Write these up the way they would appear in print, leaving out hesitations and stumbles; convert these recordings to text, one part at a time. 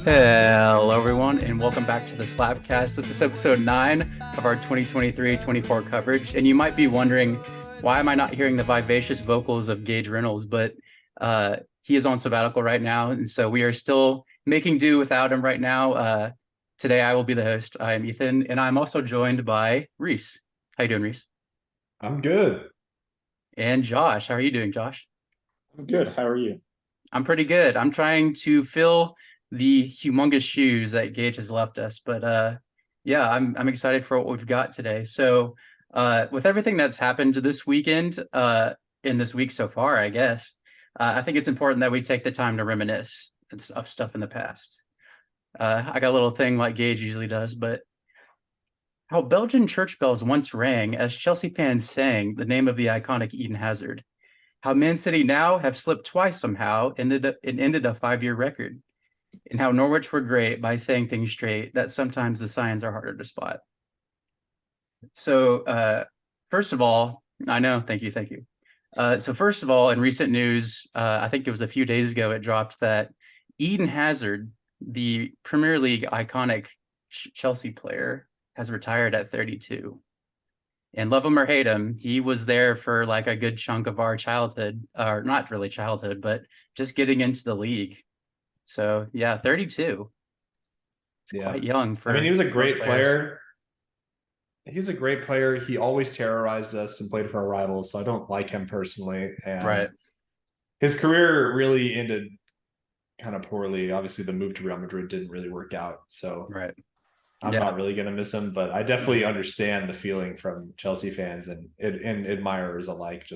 Hello, everyone, and welcome back to the SLAPcast. This is episode 9 of our 2023-24 coverage, and you might be wondering, why am I not hearing the vivacious vocals of Gage Reynolds? But he is on sabbatical right now, and so we are still making do without him right now. Today, I will be the host. I am Ethan, and I'm also joined by Reese. How you doing, Reese? I'm good. And Josh. How are you doing, Josh? I'm good. How are you? I'm pretty good. I'm trying to fill the humongous shoes that Gage has left us, but yeah, I'm excited for what we've got today. So with everything that's happened this weekend, in this week so far, I guess, I think it's important that we take the time to reminisce of stuff in the past. I got a little thing like Gage usually does, but how Belgian church bells once rang as Chelsea fans sang the name of the iconic Eden Hazard. How Man City now have slipped twice somehow and ended a 5-year record. And how Norwich were great by saying things straight, that sometimes the signs are harder to spot. So first of all, I know, thank you. So first of all, in recent news, I think it was a few days ago, it dropped that Eden Hazard, the Premier League iconic Chelsea player, has retired at 32. And love him or hate him, he was there for like a good chunk of our childhood, or not really childhood, but just getting into the league. So yeah, 32. It's quite young for. I mean, he was a great player. He's a great player. He always terrorized us and played for our rivals, so I don't like him personally. And right. His career really ended kind of poorly. Obviously, the move to Real Madrid didn't really work out. So right. I'm not really going to miss him, but I definitely understand the feeling from Chelsea fans and admirers alike.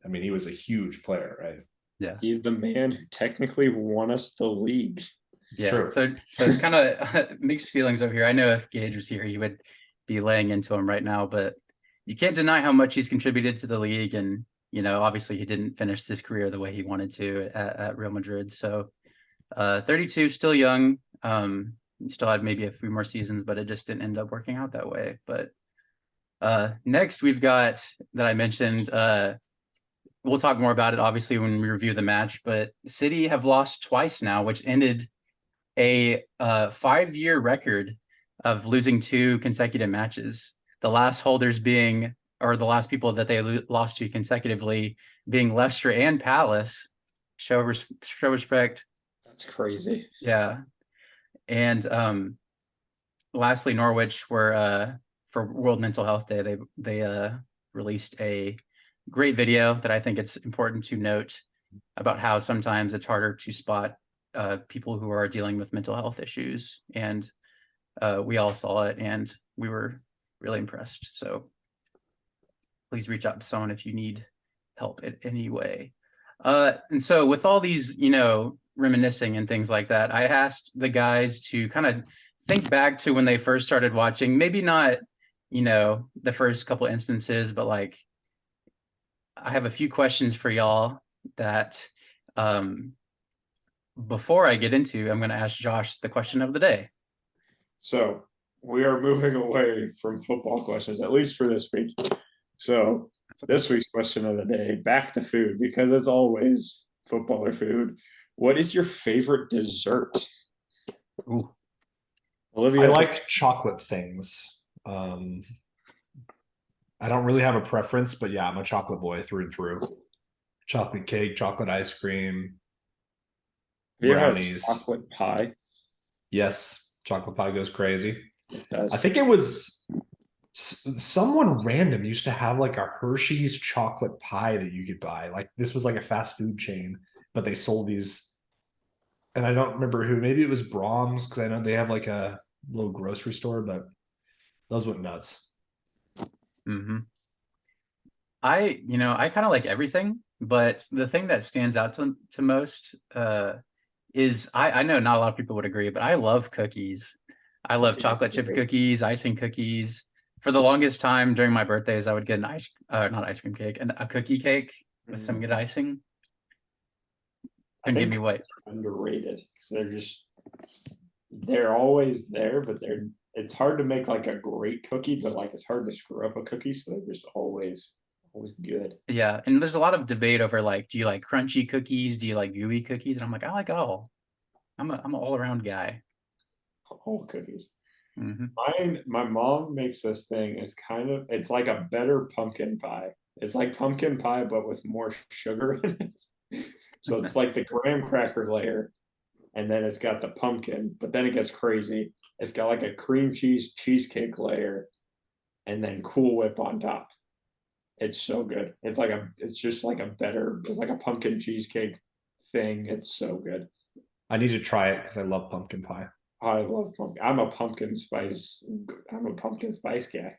I mean, he was a huge player, right? Yeah. He's the man who technically won us the league. It's true. So it's kind of mixed feelings over here. I know if Gage was here, he would be laying into him right now, but you can't deny how much he's contributed to the league. And, you know, obviously he didn't finish his career the way he wanted to at Real Madrid. So 32, still young. He still had maybe a few more seasons, but it just didn't end up working out that way. But next we've got, that I mentioned, we'll talk more about it, obviously, when we review the match, but City have lost twice now, which ended a 5-year record of losing 2 consecutive matches. The last holders being, or the last people that they lost to consecutively being Leicester and Palace. Show respect. That's crazy. Yeah. And lastly, Norwich were, for World Mental Health Day, they released a great video that I think it's important to note about how sometimes it's harder to spot people who are dealing with mental health issues. And we all saw it and we were really impressed. So please reach out to someone if you need help in any way. And so with all these, you know, reminiscing and things like that, I asked the guys to kind of think back to when they first started watching, maybe not, you know, the first couple instances, but like, I have a few questions for y'all that before I get into, I'm going to ask Josh the question of the day. So we are moving away from football questions, at least for this week. So this week's question of the day, back to food, because it's always football or food. What is your favorite dessert? Ooh. Olivia, I like chocolate things. I don't really have a preference, but yeah, I'm a chocolate boy through and through. Chocolate cake, chocolate ice cream, brownies. Chocolate pie? Yes, chocolate pie goes crazy. I think it was someone random used to have like a Hershey's chocolate pie that you could buy. Like this was like a fast food chain, but they sold these. And I don't remember who. Maybe it was Brahms, because I know they have like a little grocery store, but those went nuts. Mm-hmm. I kind of like everything, but the thing that stands out to most is I know not a lot of people would agree, but I love cookies. I love chocolate chip cookies, icing cookies. For the longest time during my birthdays, I would get not ice cream cake, and a cookie cake with some good icing. And give me what? Underrated, because they're always there, but it's hard to make like a great cookie, but like it's hard to screw up a cookie, so they're just always good. Yeah, and there's a lot of debate over like, do you like crunchy cookies? Do you like gooey cookies? And I'm like, I like all. I'm an all around guy. Whole cookies. Hmm. My mom makes this thing. It's like a better pumpkin pie. It's like pumpkin pie, but with more sugar in it. So it's like the graham cracker layer, and then it's got the pumpkin, but then it gets crazy. It's got like a cream cheese cheesecake layer, and then Cool Whip on top. It's so good. It's just like it's like a pumpkin cheesecake thing. It's so good. I need to try it because I love pumpkin pie. I love pumpkin. I'm a pumpkin spice guy.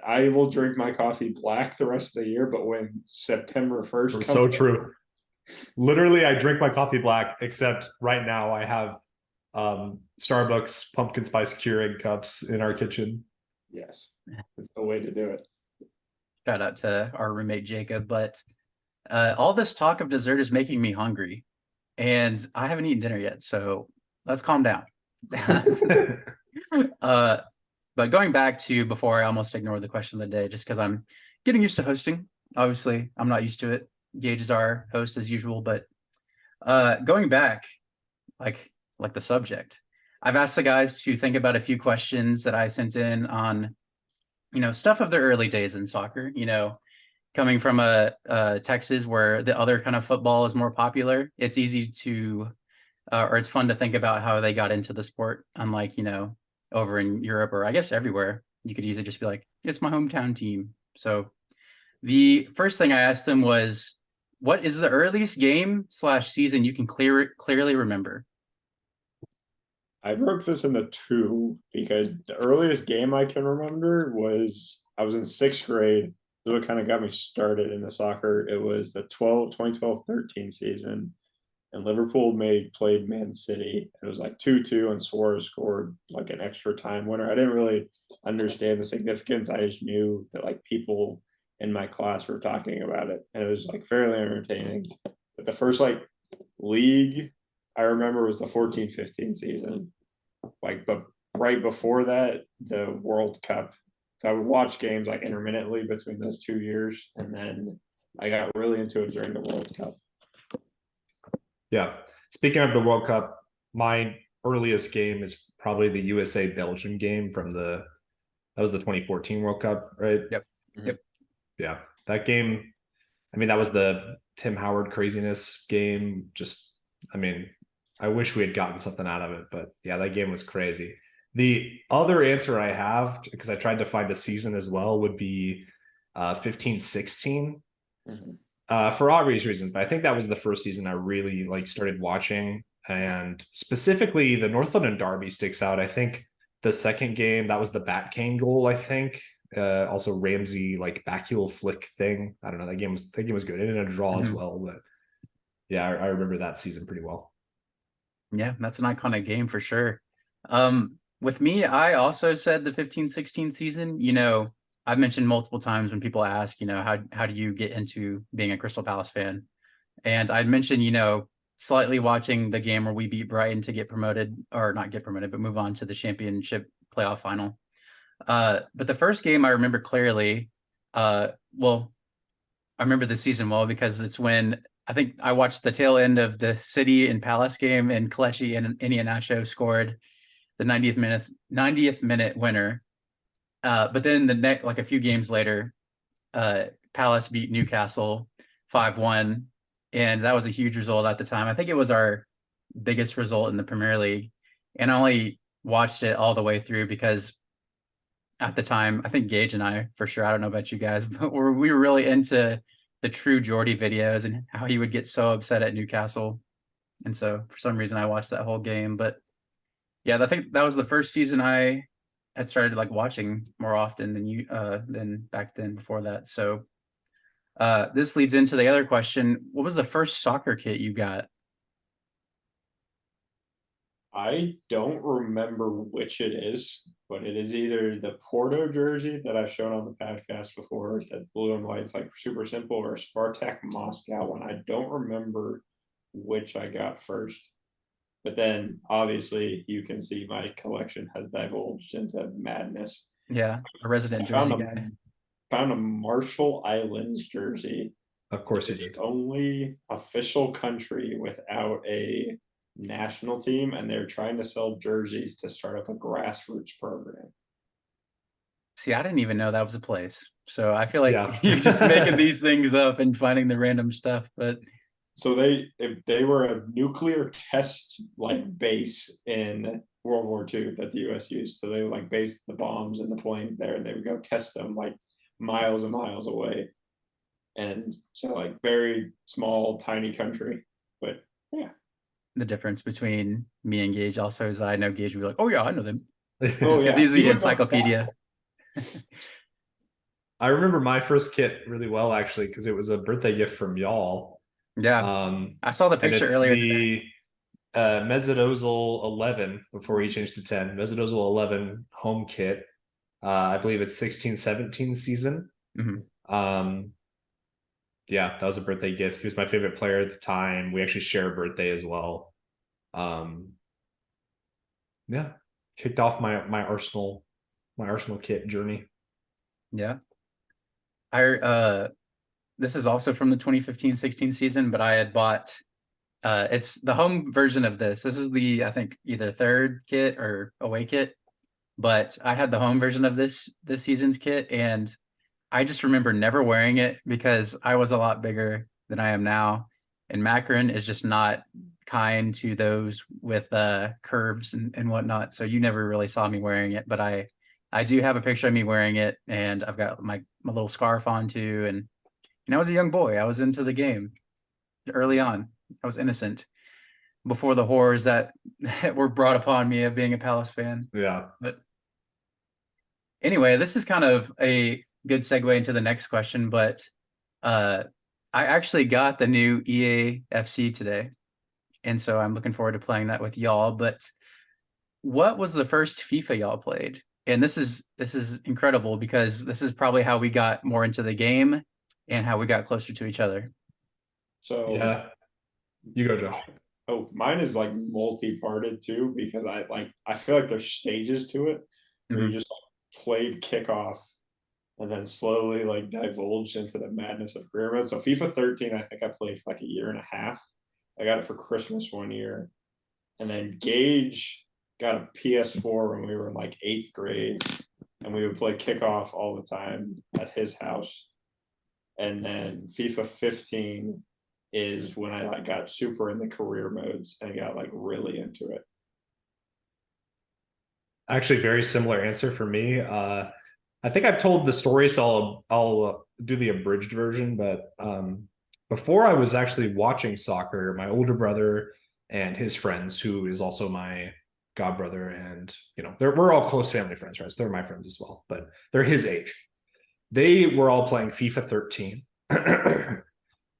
I will drink my coffee black the rest of the year, but when September 1st So comes, true. Literally, I drink my coffee black, except right now I have Starbucks pumpkin spice Keurig cups in our kitchen. yes, it's the way to do it. Shout out to our roommate Jacob. But all this talk of dessert is making me hungry, and I haven't eaten dinner yet. So let's calm down. But going back to before I almost ignored the question of the day, just because I'm getting used to hosting. Obviously, I'm not used to it. Gage is our host as usual, but going back, like the subject, I've asked the guys to think about a few questions that I sent in on, stuff of the early days in soccer. Coming from a Texas where the other kind of football is more popular, it's easy to or it's fun to think about how they got into the sport. Unlike, over in Europe or I guess everywhere, you could easily just be like, it's my hometown team. So the first thing I asked them was, what is the earliest game/season you can clearly remember? I broke this into two because the earliest game I can remember was I was in sixth grade. So what kind of got me started in the soccer. It was the 2012-13 season, and Liverpool played Man City. It was like 2-2, and Suarez scored like an extra time winner. I didn't really understand the significance. I just knew that like people in my class were talking about it, and it was like fairly entertaining. But the first like league I remember was the 14-15 season. But right before that, the World Cup. So I would watch games like intermittently between those 2 years, and then I got really into it during the World Cup. Yeah. Speaking of the World Cup, my earliest game is probably the USA Belgium game that was the 2014 World Cup, right? Yep. Yep. Yeah. That game, that was the Tim Howard craziness game. I wish we had gotten something out of it, but yeah, that game was crazy. The other answer I have, because I tried to find a season as well, would be 15-16. For obvious reasons, but I think that was the first season I really started watching, and specifically the North London Derby sticks out. I think the second game, that was the Bat Kane goal, I think. Also Ramsey backheel flick thing. I don't know. That game was good. It ended a draw as well, but yeah, I remember that season pretty well. Yeah, that's an iconic game for sure. With me, I also said the 15-16 season. I've mentioned multiple times when people ask, how do you get into being a Crystal Palace fan? And I'd mentioned, slightly watching the game where we beat Brighton to get promoted, or not get promoted, but move on to the championship playoff final. But the first game I remember clearly, well, I remember the season well because it's when I think I watched the tail end of the City and Palace game, and Kelechi and Iheanacho scored the 90th minute winner. But then a few games later, Palace beat Newcastle 5-1, and that was a huge result at the time. I think it was our biggest result in the Premier League, and I only watched it all the way through because at the time, I think Gage and I, for sure, I don't know about you guys, but we were really into the True Geordie videos and how he would get so upset at Newcastle. And so for some reason I watched that whole game. But yeah, I think that was the first season I had started watching more often than back then before that. So this leads into the other question. What was the first soccer kit you got? I don't remember which it is, but it is either the Porto jersey that I've shown on the podcast before, that blue and white's super simple, or Spartak Moscow one. I don't remember which I got first. But then obviously you can see my collection has divulged into madness. Yeah, a resident jersey guy. Found a Marshall Islands jersey. Of course you did. The only official country without a national team, and they're trying to sell jerseys to start up a grassroots program. See, I didn't even know that was a place. So I feel like Yeah. you're just making these things up and finding the random stuff. But So if they were a nuclear test like base in World War II that the US used. So they would like base the bombs and the planes there, and they would go test them like miles and miles away. And so like very small, tiny country. But yeah. the difference between me and Gage also is that I know Gage would be like, oh yeah, I know them. Oh Because yeah. he's He the would've gone encyclopedia. I remember my first kit really well, actually, because it was a birthday gift from y'all. Yeah. I saw the And picture it's earlier today. the Mesodozel 11 before he changed to 10. Mesodozel 11 home kit. I believe it's 16-17 season. Mhm. Yeah, that was a birthday gift. He was my favorite player at the time. We actually share a birthday as well. Yeah, kicked off my Arsenal kit journey. Yeah. This is also from the 2015-16 season, but I had bought it's the home version of this. This is the, I think, either third kit or away kit, but I had the home version of this season's kit, and I just remember never wearing it because I was a lot bigger than I am now, and Macron is just not kind to those with curves and whatnot. So you never really saw me wearing it, but I do have a picture of me wearing it, and I've got my little scarf on too. And I was a young boy. I was into the game early on. I was innocent before the horrors that were brought upon me of being a Palace fan. Yeah. But anyway, this is kind of a good segue into the next question, but I actually got the new EA FC today, and so I'm looking forward to playing that with y'all. But what was the first FIFA y'all played? And this is incredible because this is probably how we got more into the game and how we got closer to each other. So Yeah. You go, Josh. oh, mine is like multi-parted too, because I feel like there's stages to it where you Mhm. just played kickoff and then slowly like divulged into the madness of career mode. So FIFA 13, I think I played for like a year and a half. I got it for Christmas one year. And then Gage got a PS4 when we were in like 8th grade, and we would play kickoff all the time at his house. And then FIFA 15 is when I like got super in the career modes and got like really into it. Actually, very similar answer for me. I think I've told the story, so I'll do the abridged version. But before I was actually watching soccer, my older brother and his friends, who is also my god brother, and we're all close family friends, right? So they're my friends as well, but they're his age. They were all playing FIFA 13.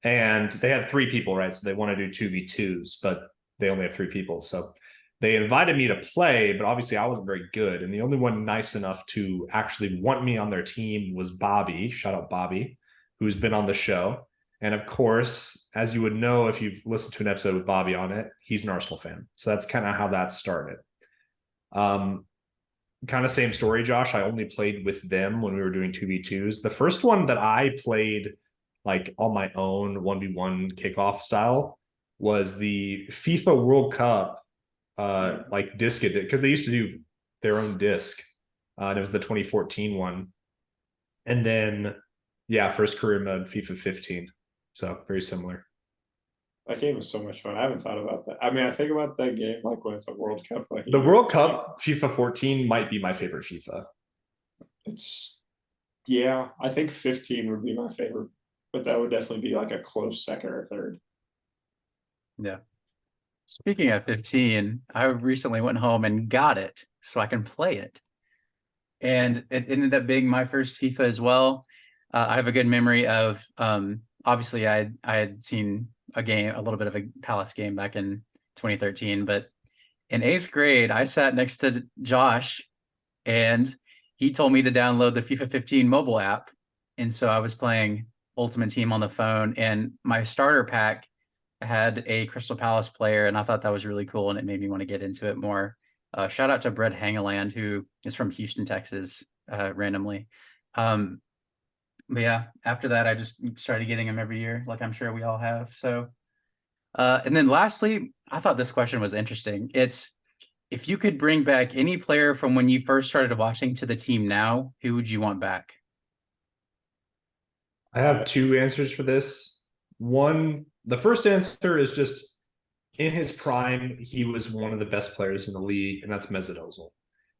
And they had 3 people, right? So they want to do 2v2s, but they only have 3 people. So they invited me to play, but obviously I wasn't very good. And the only one nice enough to actually want me on their team was Bobby. Shout out Bobby, who's been on the show. And of course, as you would know if you've listened to an episode with Bobby on it, he's an Arsenal fan. So that's kind of how that started. Kind of same story, Josh. I only played with them when we were doing 2v2s. The first one that I played like on my own 1v1 kickoff style was the FIFA World Cup like disc edit, because they used to do their own disc, and it was the 2014 one. And then first career mode FIFA 15, so very similar. That game was so much fun. I haven't thought about that. I mean, I think about that game like when it's a World Cup. Like The World Cup FIFA 14 might be my favorite FIFA. I think 15 would be my favorite, but that would definitely be like a close second or third. Yeah. Speaking of 15, I recently went home and got it so I can play it. And it ended up being my first FIFA as well. I have a good memory of obviously I had seen a little bit of a Palace game back in 2013, but in 8th grade, I sat next to Josh, and he told me to download the FIFA 15 mobile app. And so I was playing Ultimate Team on the phone, and my starter pack had a Crystal Palace player, and I thought that was really cool, and it made me want to get into it more. Shout out to Brett Hangeland, who is from Houston, Texas, randomly. But yeah, after that, I just started getting him every year, like I'm sure we all have. So And then lastly, I thought this question was interesting. It's if you could bring back any player from when you first started watching to the team now, who would you want back? I have two answers for this. One, the first answer is just in his prime, he was one of the best players in the league, and that's Mesut Ozil.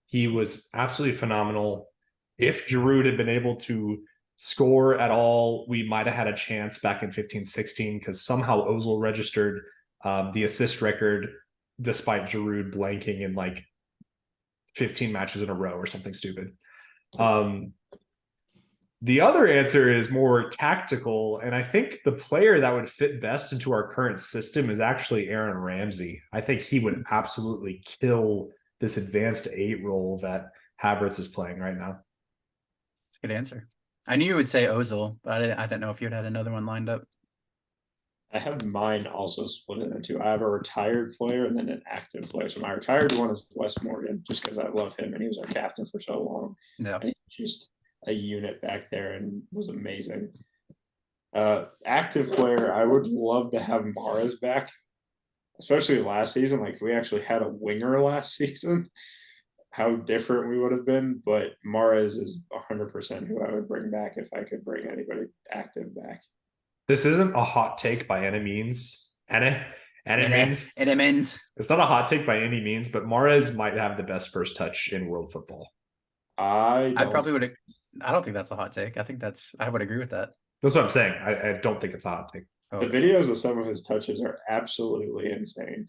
He was absolutely phenomenal. If Giroud had been able to score at all, we might have had a chance back in 15-16 because somehow Ozil registered the assist record despite Giroud blanking in like 15 matches in a row or something stupid. The other answer is more tactical, and I think the player that would fit best into our current system is actually Aaron Ramsey. I think he would absolutely kill this advanced 8 role that Havertz is playing right now. That's a good answer. I knew you would say Ozil, but I didn't know if you had another one lined up. I have mine also split into two. I have a retired player and then an active player. So my retired one is Wes Morgan, just because I love him and he was our captain for so long. No. And he's just a unit back there and was amazing. Active player, I would love to have Mahrez back, especially last season. Like, if we actually had a winger last season, how different we would have been. But Mahrez is 100% who I would bring back if I could bring anybody active back. This isn't a hot take by any means. Any means. It's not a hot take by any means, but Mahrez might have the best first touch in world football. I probably would. I don't think that's a hot take. I would agree with that. That's what I'm saying. I don't think it's a hot take. The videos of some of his touches are absolutely insane.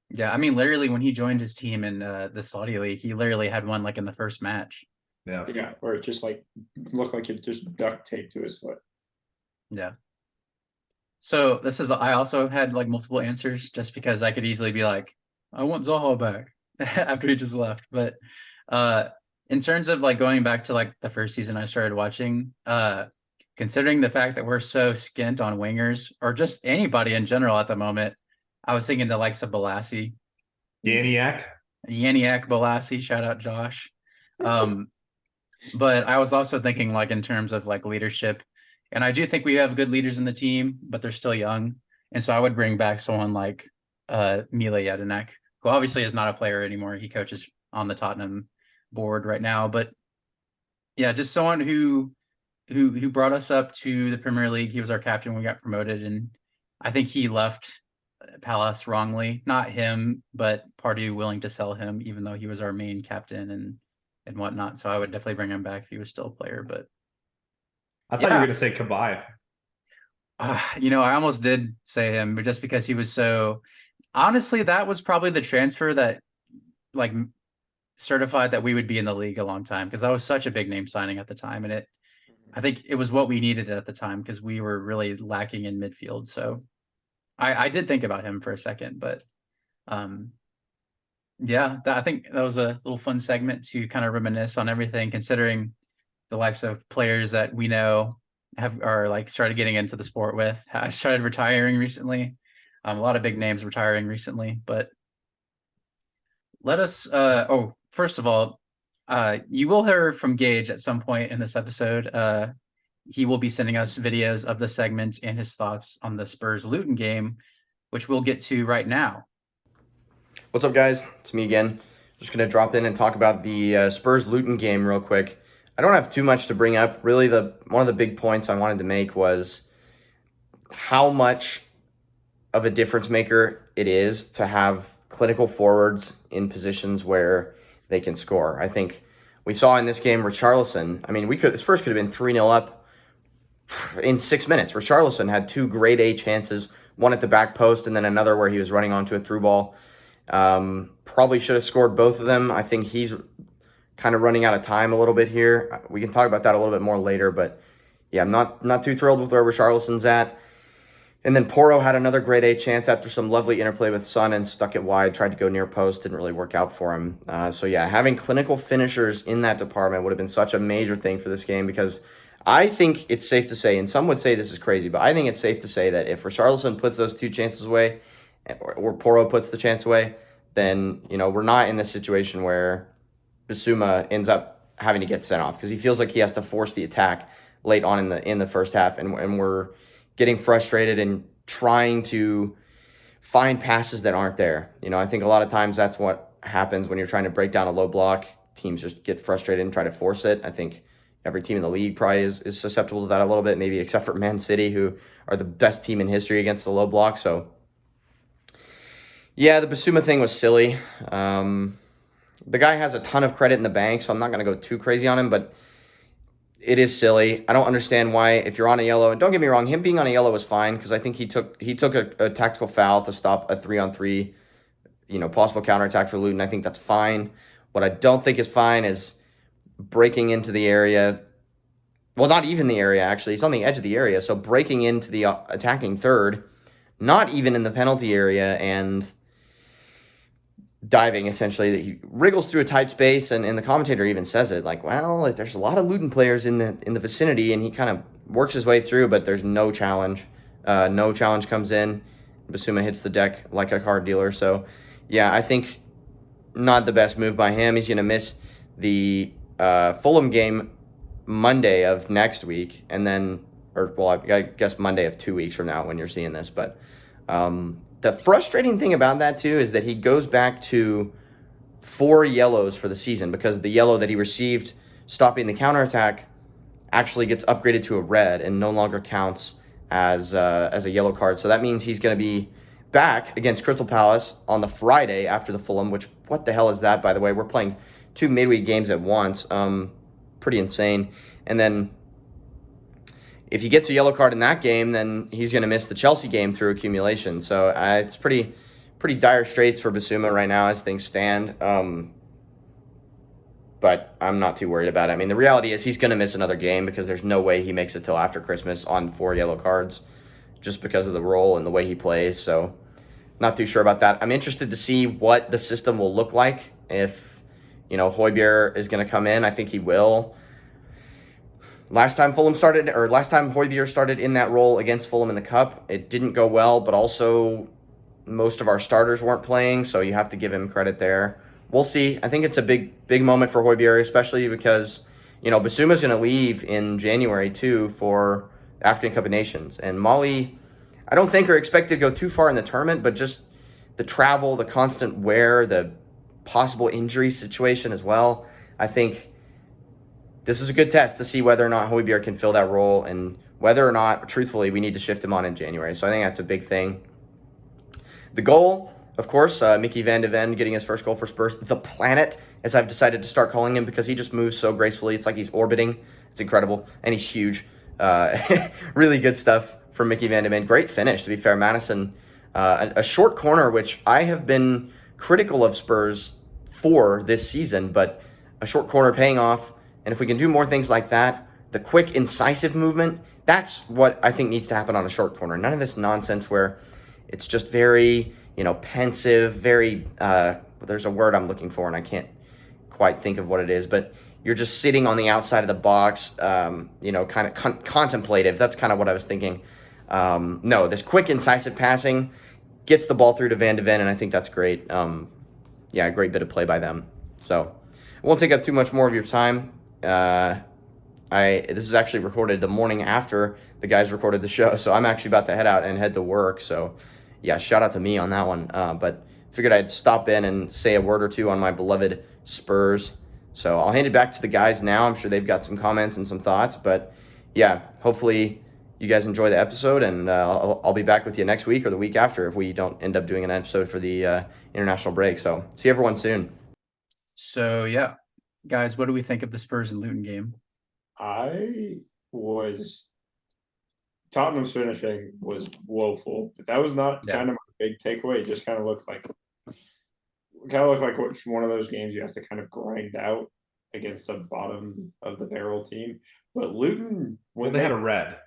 Yeah, I mean, literally when he joined his team in the Saudi League, he literally had one like in the first match. Yeah, or it just like looked like it just duct taped to his foot. Yeah. So I also had like multiple answers just because I could easily be like, I want Zaha back after he just left. But in terms of like going back to like the first season I started watching, considering the fact that we're so skint on wingers or just anybody in general at the moment, I was thinking the likes of Balassi. Yaniak Balassi, shout out Josh. But I was also thinking like in terms of like leadership. And I do think we have good leaders in the team, but they're still young. And so I would bring back someone like Mile Jedinak, who obviously is not a player anymore. He coaches on the Tottenham board right now. But yeah, just someone who brought us up to the Premier League. He was our captain when we got promoted. And I think he left Palace wrongly. Not him, but Pardew willing to sell him, even though he was our main captain and whatnot. So I would definitely bring him back if he was still a player. But I thought you were going to say Cabaye. I almost did say him, but just because he was so. Honestly, that was probably the transfer that, like, certified that we would be in the league a long time because that was such a big name signing at the time, and I think it was what we needed at the time because we were really lacking in midfield. So, I did think about him for a second, but, yeah, I think that was a little fun segment to kind of reminisce on everything, considering the likes of players that we know are like started getting into the sport with. I started retiring recently. A lot of big names retiring recently, but let us first of all, you will hear from Gage at some point in this episode. He will be sending us videos of the segment and his thoughts on the Spurs Luton game, which we'll get to right now. What's up, guys? It's me again. Just going to drop in and talk about the Spurs Luton game real quick. I don't have too much to bring up. Really, one of the big points I wanted to make was how much of a difference maker it is to have clinical forwards in positions where they can score. I think we saw in this game Richarlison. I mean, Spurs could have been 3-0 up in 6 minutes. Richarlison had 2 grade A chances, one at the back post and then another where he was running onto a through ball. Probably should have scored both of them. I think he's kind of running out of time a little bit here. We can talk about that a little bit more later, but yeah, I'm not too thrilled with where Richarlison's at. And then Porro had another grade A chance after some lovely interplay with Son and stuck it wide, tried to go near post, didn't really work out for him. So yeah, having clinical finishers in that department would have been such a major thing for this game because I think it's safe to say, and some would say this is crazy, but I think it's safe to say that if Richarlison puts those 2 chances away, or Porro puts the chance away, then, we're not in this situation where Bissouma ends up having to get sent off because he feels like he has to force the attack late on in the first half, and we're getting frustrated and trying to find passes that aren't there. I think a lot of times that's what happens when you're trying to break down a low block. Teams just get frustrated and try to force it. I think every team in the league probably is susceptible to that a little bit, maybe except for Man City, who are the best team in history against the low block. So, yeah, the Basuma thing was silly. The guy has a ton of credit in the bank, so I'm not going to go too crazy on him, but it is silly. I don't understand why, if you're on a yellow, and don't get me wrong, him being on a yellow was fine because I think he took a tactical foul to stop a 3-on-3, possible counterattack for Luton. I think that's fine. What I don't think is fine is breaking into the area. Well, not even the area, actually. He's on the edge of the area, so breaking into the attacking third, not even in the penalty area, and diving, essentially. He wriggles through a tight space, and the commentator even says it, like, well, there's a lot of Luton players in the vicinity, and he kind of works his way through, but there's no challenge. No challenge comes in. Basuma hits the deck like a card dealer. So, yeah, I think not the best move by him. He's going to miss the Fulham game Monday of next week, and then, I guess Monday of 2 weeks from now when you're seeing this, but the frustrating thing about that, too, is that he goes back to 4 yellows for the season because the yellow that he received stopping the counterattack actually gets upgraded to a red and no longer counts as a yellow card. So that means he's going to be back against Crystal Palace on the Friday after the Fulham, which, what the hell is that, by the way? We're playing 2 midweek games at once. Pretty insane. And then if he gets a yellow card in that game, then he's going to miss the Chelsea game through accumulation. So it's pretty dire straits for Basuma right now as things stand. But I'm not too worried about it. I mean, the reality is he's going to miss another game because there's no way he makes it till after Christmas on 4 yellow cards just because of the role and the way he plays. So not too sure about that. I'm interested to see what the system will look like if, Højbjerg is going to come in. I think he will. Last time Højbjerg started in that role against Fulham in the Cup, it didn't go well, but also most of our starters weren't playing, so you have to give him credit there. We'll see. I think it's a big moment for Højbjerg, especially because, Basuma's going to leave in January, too, for African Cup of Nations. And Mali, I don't think are expected to go too far in the tournament, but just the travel, the constant wear, the possible injury situation as well, I think this is a good test to see whether or not Højbjerg can fill that role and whether or not, truthfully, we need to shift him on in January. So I think that's a big thing. The goal, of course, Mickey van de Ven getting his first goal for Spurs. The Planet, as I've decided to start calling him because he just moves so gracefully. It's like he's orbiting. It's incredible. And he's huge. Really good stuff from Mickey van de Ven. Great finish, to be fair. Madison, a short corner, which I have been critical of Spurs for this season, but a short corner paying off. And if we can do more things like that, the quick, incisive movement, that's what I think needs to happen on a short corner. None of this nonsense where it's just very, pensive, very, there's a word I'm looking for and I can't quite think of what it is, but you're just sitting on the outside of the box, kind of contemplative. That's kind of what I was thinking. No, this quick, incisive passing gets the ball through to Van de Ven, and I think that's great. A great bit of play by them. So I won't take up too much more of your time. This is actually recorded the morning after the guys recorded the show, so I'm actually about to head to work. So yeah, shout out to me on that one. But figured I'd stop in and say a word or two on my beloved Spurs. So I'll hand it back to the guys now. I'm sure they've got some comments and some thoughts, but yeah, hopefully you guys enjoy the episode, and I'll be back with you next week or the week after if we don't end up doing an episode for the international break. So see everyone soon. So yeah, guys, what do we think of the Spurs and Luton game? Tottenham's finishing was woeful, but that was not kind of my big takeaway. It just kind of looked like one of those games you have to kind of grind out against a bottom of the barrel team. But Luton, when they had a red.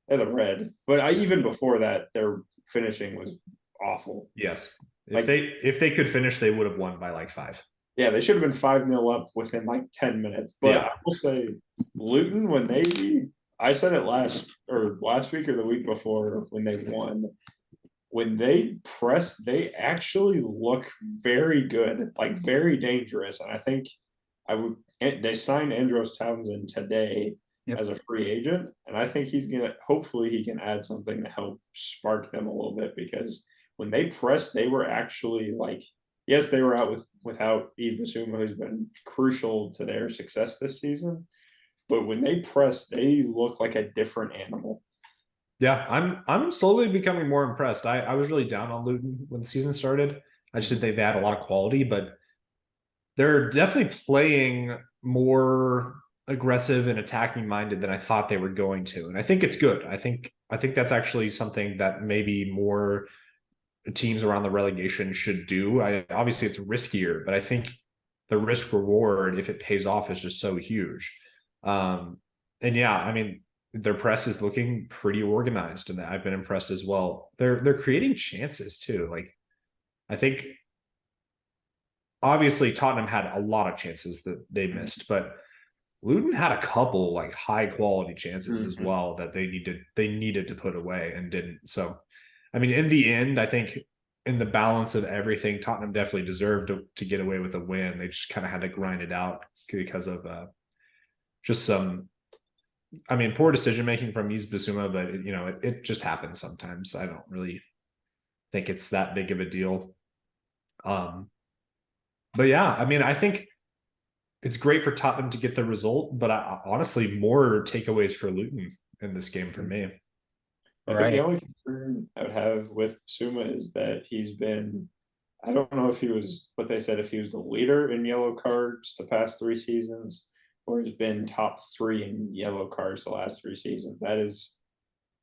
They had a red. But even before that, their finishing was awful. Yes. If they could finish, they would have won by like 5. Yeah, they should have been 5-0 up within like 10 minutes. But I will say, Luton, I said it last week or the week before when they won, when they press, they actually look very good, like very dangerous. And I think they signed Andros Townsend today as a free agent. And I think hopefully he can add something to help spark them a little bit, because when they pressed, they were actually like, yes, they were out without Yves Bissouma, who's been crucial to their success this season. But when they pressed, they look like a different animal. Yeah, I'm slowly becoming more impressed. I was really down on Luton when the season started. I just think they had a lot of quality, but they're definitely playing more aggressive and attacking minded than I thought they were going to. And I think it's good. I think that's actually something that maybe more teams around the relegation should do. Obviously it's riskier, but I think the risk reward, if it pays off, is just so huge. And yeah, I mean, their press is looking pretty organized, and I've been impressed as well. They're creating chances too. Like, I think obviously Tottenham had a lot of chances that they missed, but Luton had a couple like high quality chances as well that they needed to put away and didn't. So, I mean, in the end, I think in the balance of everything, Tottenham definitely deserved to get away with a win. They just kind of had to grind it out because of just some, I mean, poor decision making from Yves Bissouma, but it just happens sometimes. I don't really think it's that big of a deal. But yeah, I mean, I think it's great for Tottenham to get the result, but honestly, more takeaways for Luton in this game for me. I think the only concern I would have with Bissouma is that he's been, I don't know if he was what they said, if he was the leader in yellow cards the past 3 seasons, or has been top 3 in yellow cards the last 3 seasons. That is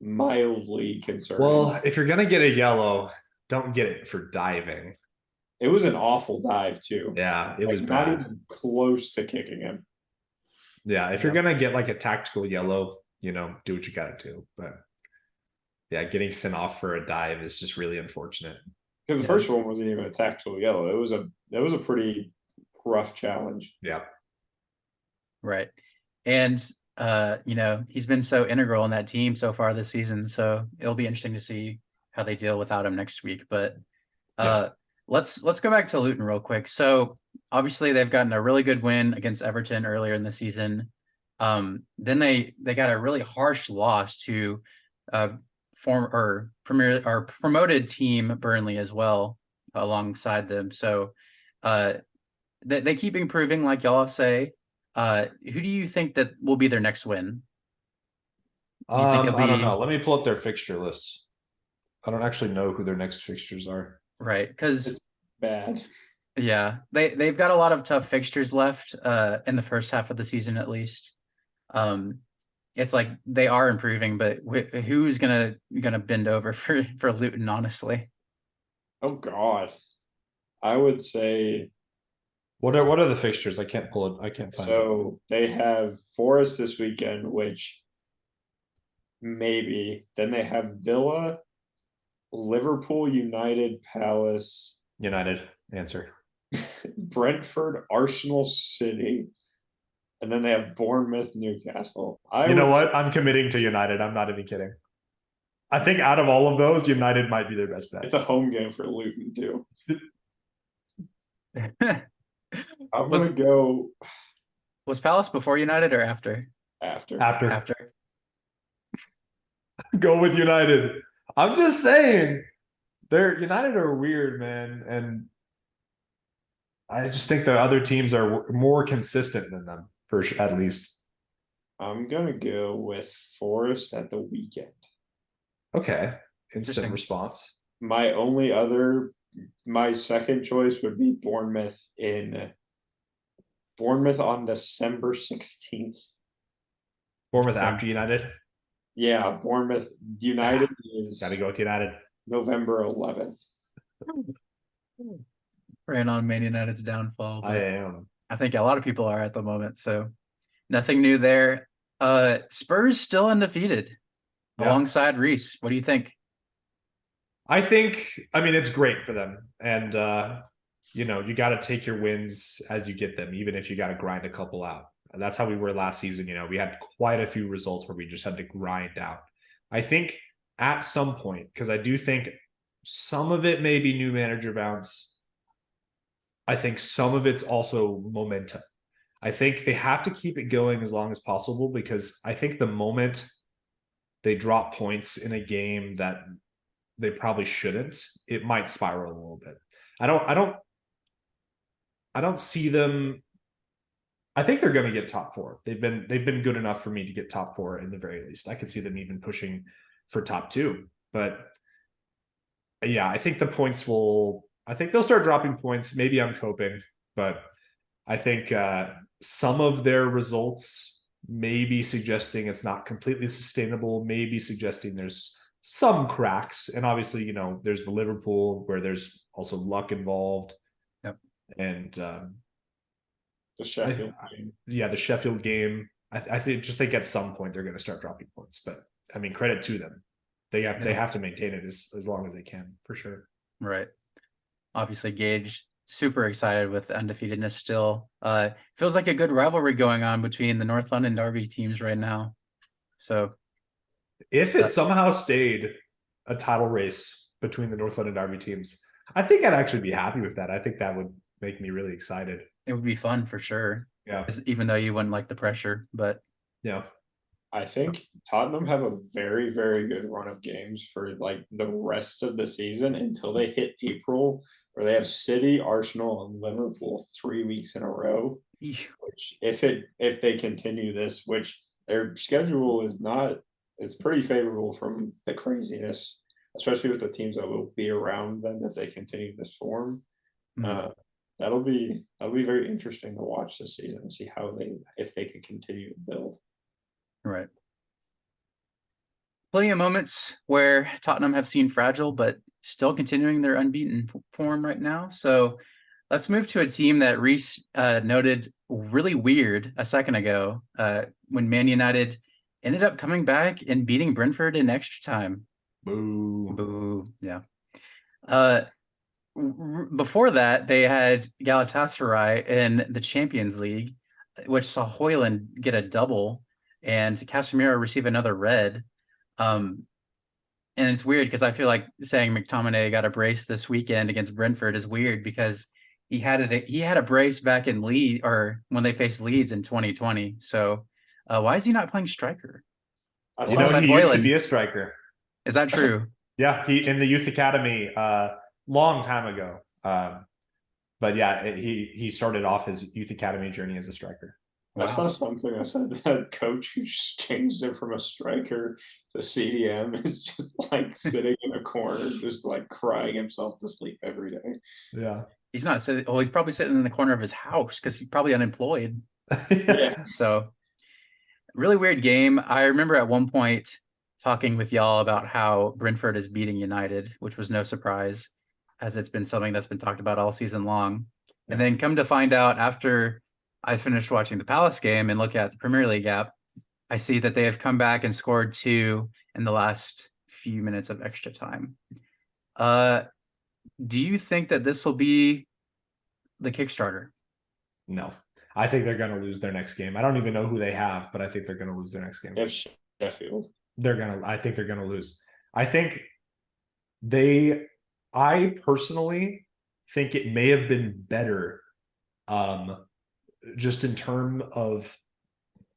mildly concerning. Well, if you're gonna get a yellow, don't get it for diving. It was an awful dive too. Yeah, it was bad. Not even close to kicking him. Yeah, if you're gonna get like a tactical yellow, do what you gotta do. But yeah, getting sent off for a dive is just really unfortunate. Because the first one wasn't even a tactical yellow. It was a pretty rough challenge. Yeah. Right. And he's been so integral in that team so far this season. So it'll be interesting to see how they deal without him next week. But let's go back to Luton real quick. So obviously they've gotten a really good win against Everton earlier in the season. Then they got a really harsh loss to promoted team Burnley as well alongside them. So they keep improving, like y'all say. Who do you think that will be their next win? I don't know. Let me pull up their fixture list. I don't actually know who their next fixtures are. Right, because bad. Yeah, they've got a lot of tough fixtures left in the first half of the season at least. It's like they are improving, but who's gonna bend over for Luton, honestly? Oh God, I would say. What are the fixtures? I can't pull it. I can't find it. So they have Forest this weekend, which maybe. Then they have Villa, Liverpool, United, Palace. United, answer. Brentford, Arsenal, City. And then they have Bournemouth, Newcastle. You know what? I'm committing to United. I'm not even kidding. I think out of all of those, United might be their best bet. It's a home game for Luton, too. I'm going to go. Was Palace before United or after? After. Go with United. I'm just saying. United are weird, man. And I just think the other teams are more consistent than them, at least. I'm going to go with Forest at the weekend. Okay. Instant response. My second choice would be Bournemouth on December 16th. Bournemouth after United? Yeah, Bournemouth. United is. Got to go with United. November 11th. Praying on Man United's downfall. I am. I think a lot of people are at the moment. So nothing new there. Spurs still undefeated alongside Reece. What do you think? I mean, it's great for them. And, you got to take your wins as you get them, even if you got to grind a couple out. And that's how we were last season. We had quite a few results where we just had to grind out. I think at some point, because I do think some of it may be new manager bounce. I think some of it's also momentum. I think they have to keep it going as long as possible, because I think the moment they drop points in a game that they probably shouldn't, it might spiral a little bit. I don't see them. I think they're going to get top 4. They've been good enough for me to get top 4 in the very least. I could see them even pushing for top 2. But yeah, I think I think they'll start dropping points. Maybe I'm coping, but I think some of their results may be suggesting it's not completely sustainable, maybe suggesting there's some cracks. And obviously, there's the Liverpool where there's also luck involved. Yep. And The Sheffield game. Yeah, the Sheffield game. I think at some point they're going to start dropping points. But I mean, credit to them. They have to maintain it as long as they can, for sure. Right. Obviously, Gage, super excited with undefeatedness still. Feels like a good rivalry going on between the North London Derby teams right now. So if it somehow stayed a title race between the North London Derby teams, I think I'd actually be happy with that. I think that would make me really excited. It would be fun for sure. Yeah. Even though you wouldn't like the pressure, but yeah. I think Tottenham have a very, very good run of games for like the rest of the season until they hit April, where they have City, Arsenal, and Liverpool 3 weeks in a row. Which, if they continue this, which their schedule is not, it's pretty favorable from the craziness, especially with the teams that will be around them if they continue this form. That'll be very interesting to watch this season and see if they can continue to build. Right. Plenty of moments where Tottenham have seen fragile, but still continuing their unbeaten form right now. So let's move to a team that Reese noted really weird a second ago when Man United ended up coming back and beating Brentford in extra time. Boo. Boo. Yeah. Before that, they had Galatasaray in the Champions League, which saw Højlund get a double and Casemiro receive another red. And it's weird because I feel like saying McTominay got a brace this weekend against Brentford is weird because he had a brace back in Leeds or when they faced Leeds in 2020. So why is he not playing striker? He used to be a striker. Is that true? Yeah, he in the youth academy long time ago. But yeah, he started off his youth academy journey as a striker. Wow. I saw something that said that coach who changed it from a striker to CDM is just like sitting in a corner, just like crying himself to sleep every day. Yeah. He's not sitting. Well, he's probably sitting in the corner of his house because he's probably unemployed. Yeah. So really weird game. I remember at one point talking with y'all about how Brentford is beating United, which was no surprise as it's been something that's been talked about all season long. Yeah. And then come to find out after I finished watching the Palace game and look at the Premier League app, I see that they have come back and scored 2 in the last few minutes of extra time. Do you think that this will be the Kickstarter? No. I think they're going to lose their next game. I don't even know who they have, but I think they're going to lose their next game. It's Sheffield. I think they're going to lose. I personally think it may have been better just in terms of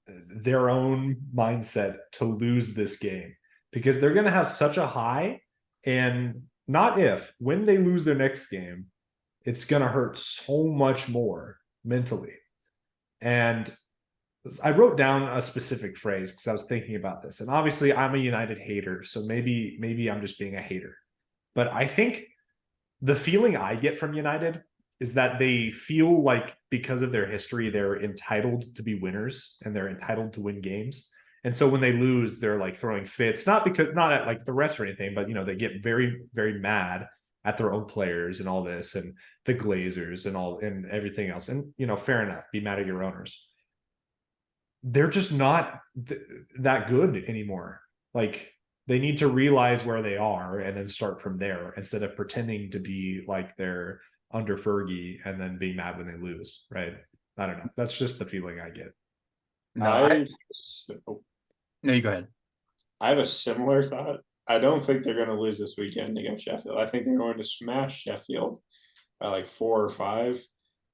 their own mindset to lose this game because they're going to have such a high and when they lose their next game, it's going to hurt so much more mentally. And I wrote down a specific phrase because I was thinking about this. And obviously I'm a United hater, so maybe I'm just being a hater. But I think the feeling I get from United is that they feel like because of their history, they're entitled to be winners and they're entitled to win games. And so when they lose, they're like throwing fits, not at like the refs or anything, but they get very, very mad at their own players and all this and the Glazers and everything else. And, fair enough, be mad at your owners. They're just not that good anymore. Like they need to realize where they are and then start from there instead of pretending to be like they're under Fergie and then being mad when they lose, right? I don't know. That's just the feeling I get. No, you go ahead. I have a similar thought. I don't think they're going to lose this weekend against Sheffield. I think they're going to smash Sheffield by like 4 or 5,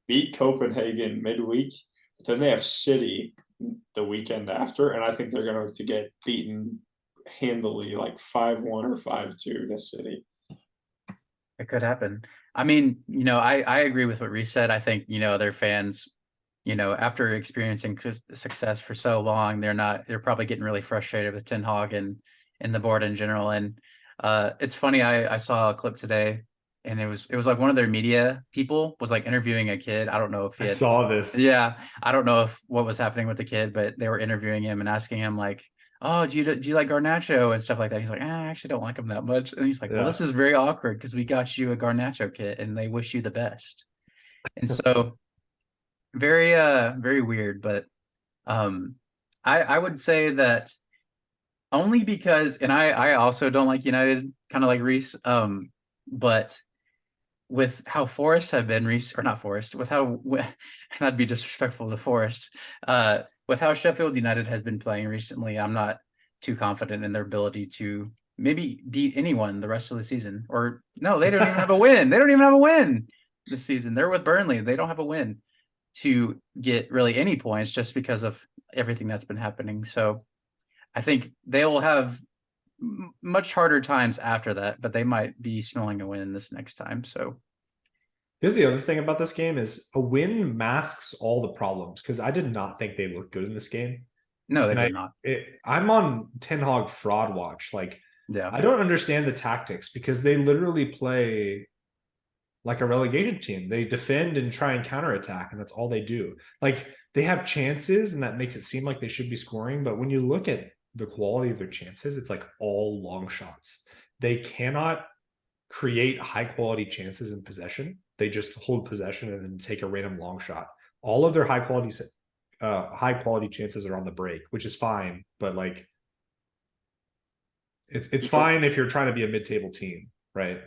beat Copenhagen midweek, but then they have City the weekend after, and I think they're going to get beaten handily like 5-1 or 5-2 to City. It could happen. I mean, I agree with what Reese said. I think, their fans, after experiencing success for so long, they're probably getting really frustrated with Ten Hag and the board in general. And it's funny, I saw a clip today, and it was like one of their media people was like interviewing a kid. I don't know if I saw this. yeah, I don't know if what was happening with the kid, but they were interviewing him and asking him like, "Oh, do you like Garnacho and stuff like that?" He's like, "I actually don't like him that much." And he's like, "Well, Yeah. this is very awkward because we got you a Garnacho kit and they wish you the best." And so very very weird, but I would say that only because, and I also don't like United, kind of like Reese, but with how Forest have been or not Forest, with how not be disrespectful to Forest, with how Sheffield United has been playing recently, I'm not too confident in their ability to maybe beat anyone the rest of the season. Or no, they don't even have a win. They don't even have a win this season. They're with Burnley. They don't have a win to get really any points just because of everything that's been happening. So I think they will have much harder times after that, but they might be smelling a win this next time. So here's the other thing about this game is a win masks all the problems, because I did not think they looked good in this game. no, they And did not. I'm on Ten Hag fraud watch. Like, Yeah, I don't understand the tactics, because they literally play like a relegation team. They defend and try and counterattack, and that's all they do. Like, they have chances, and that makes it seem like they should be scoring. But when you look at the quality of their chances, it's like all long shots. They cannot create high quality chances in possession. They just hold possession and then take a random long shot. All of their high quality chances are on the break, which is fine, but like it's fine if you're trying to be a mid-table team, right?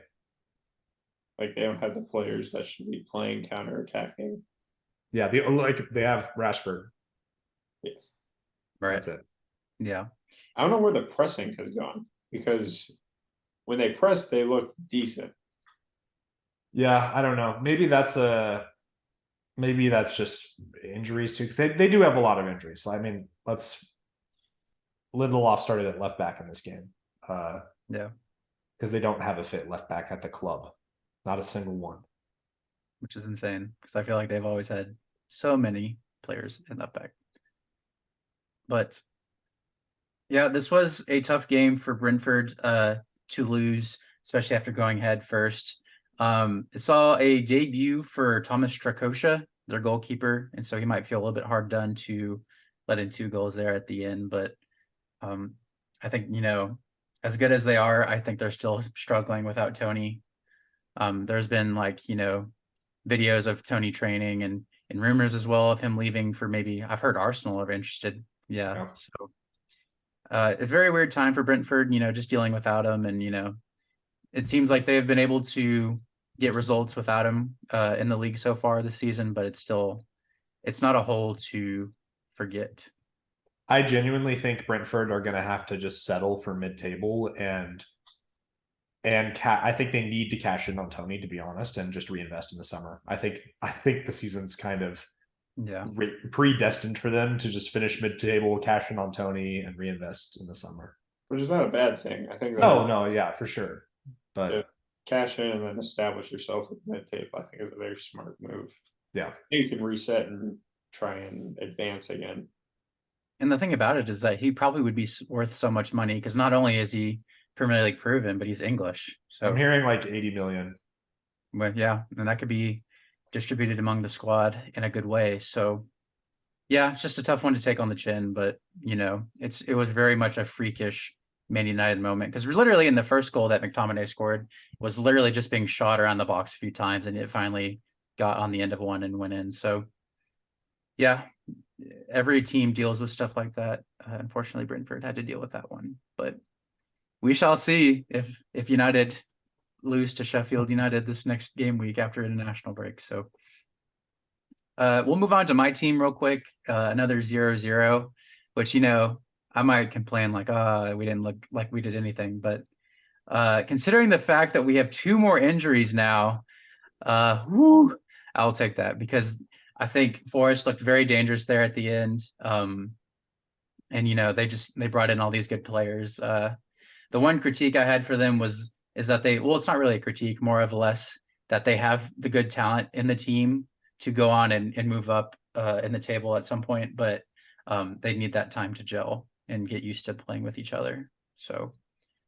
Like, they don't have the players that should be playing counter-attacking. Yeah, they have Rashford. Yes. right. That's it. Yeah, I don't know where the pressing has gone, because when they press, they look decent. Yeah, I don't know. Maybe that's just injuries too, because they do have a lot of injuries. So, I mean, Lindelof started at left back in this game. yeah, because they don't have a fit left back at the club. Not a single one. which is insane because I feel like they've always had so many players in left back. But yeah, this was a tough game for Brentford to lose, especially after going head first. It saw a debut for Thomas Strakosha, their goalkeeper, and so he might feel a little bit hard done to let in 2 goals there at the end. But I think, as good as they are, I think they're still struggling without Tony. There's been videos of Tony training and rumors as well of him leaving for maybe, I've heard Arsenal are interested. Yeah. So a very weird time for Brentford, just dealing without him. And, it seems like they've been able to get results without him in the league so far this season, but it's not a hole to forget. I genuinely think Brentford are going to have to just settle for mid-table and I think they need to cash in on Tony, to be honest, and just reinvest in the summer. I think the season's kind of predestined for them to just finish mid-table, cash in on Tony, and reinvest in the summer. Which is not a bad thing. I think. No, yeah, for sure. But cash in and then establish yourself with mid-table, I think, is a very smart move. Yeah, you can reset and try and advance again. And the thing about it is that he probably would be worth so much money because not only is he Premier League proven, but he's English. So I'm hearing like 80 million. But yeah, and that could be distributed among the squad in a good way. So yeah, it's just a tough one to take on the chin, but it was very much a freakish Man United moment because literally in the first goal that McTominay scored was literally just being shot around the box a few times, and it finally got on the end of one and went in. So yeah, every team deals with stuff like that. Unfortunately, Brentford had to deal with that one, but we shall see if United lose to Sheffield United this next game week after international break. So we'll move on to my team real quick. Another 0-0, which, I might complain like, we didn't look like we did anything. But considering the fact that we have 2 more injuries now, I'll take that because I think Forest looked very dangerous there at the end. And And they brought in all these good players. The one critique I had for them is that it's not really a critique, more of less that they have the good talent in the team to go on and move up in the table at some point, but they need that time to gel and get used to playing with each other. So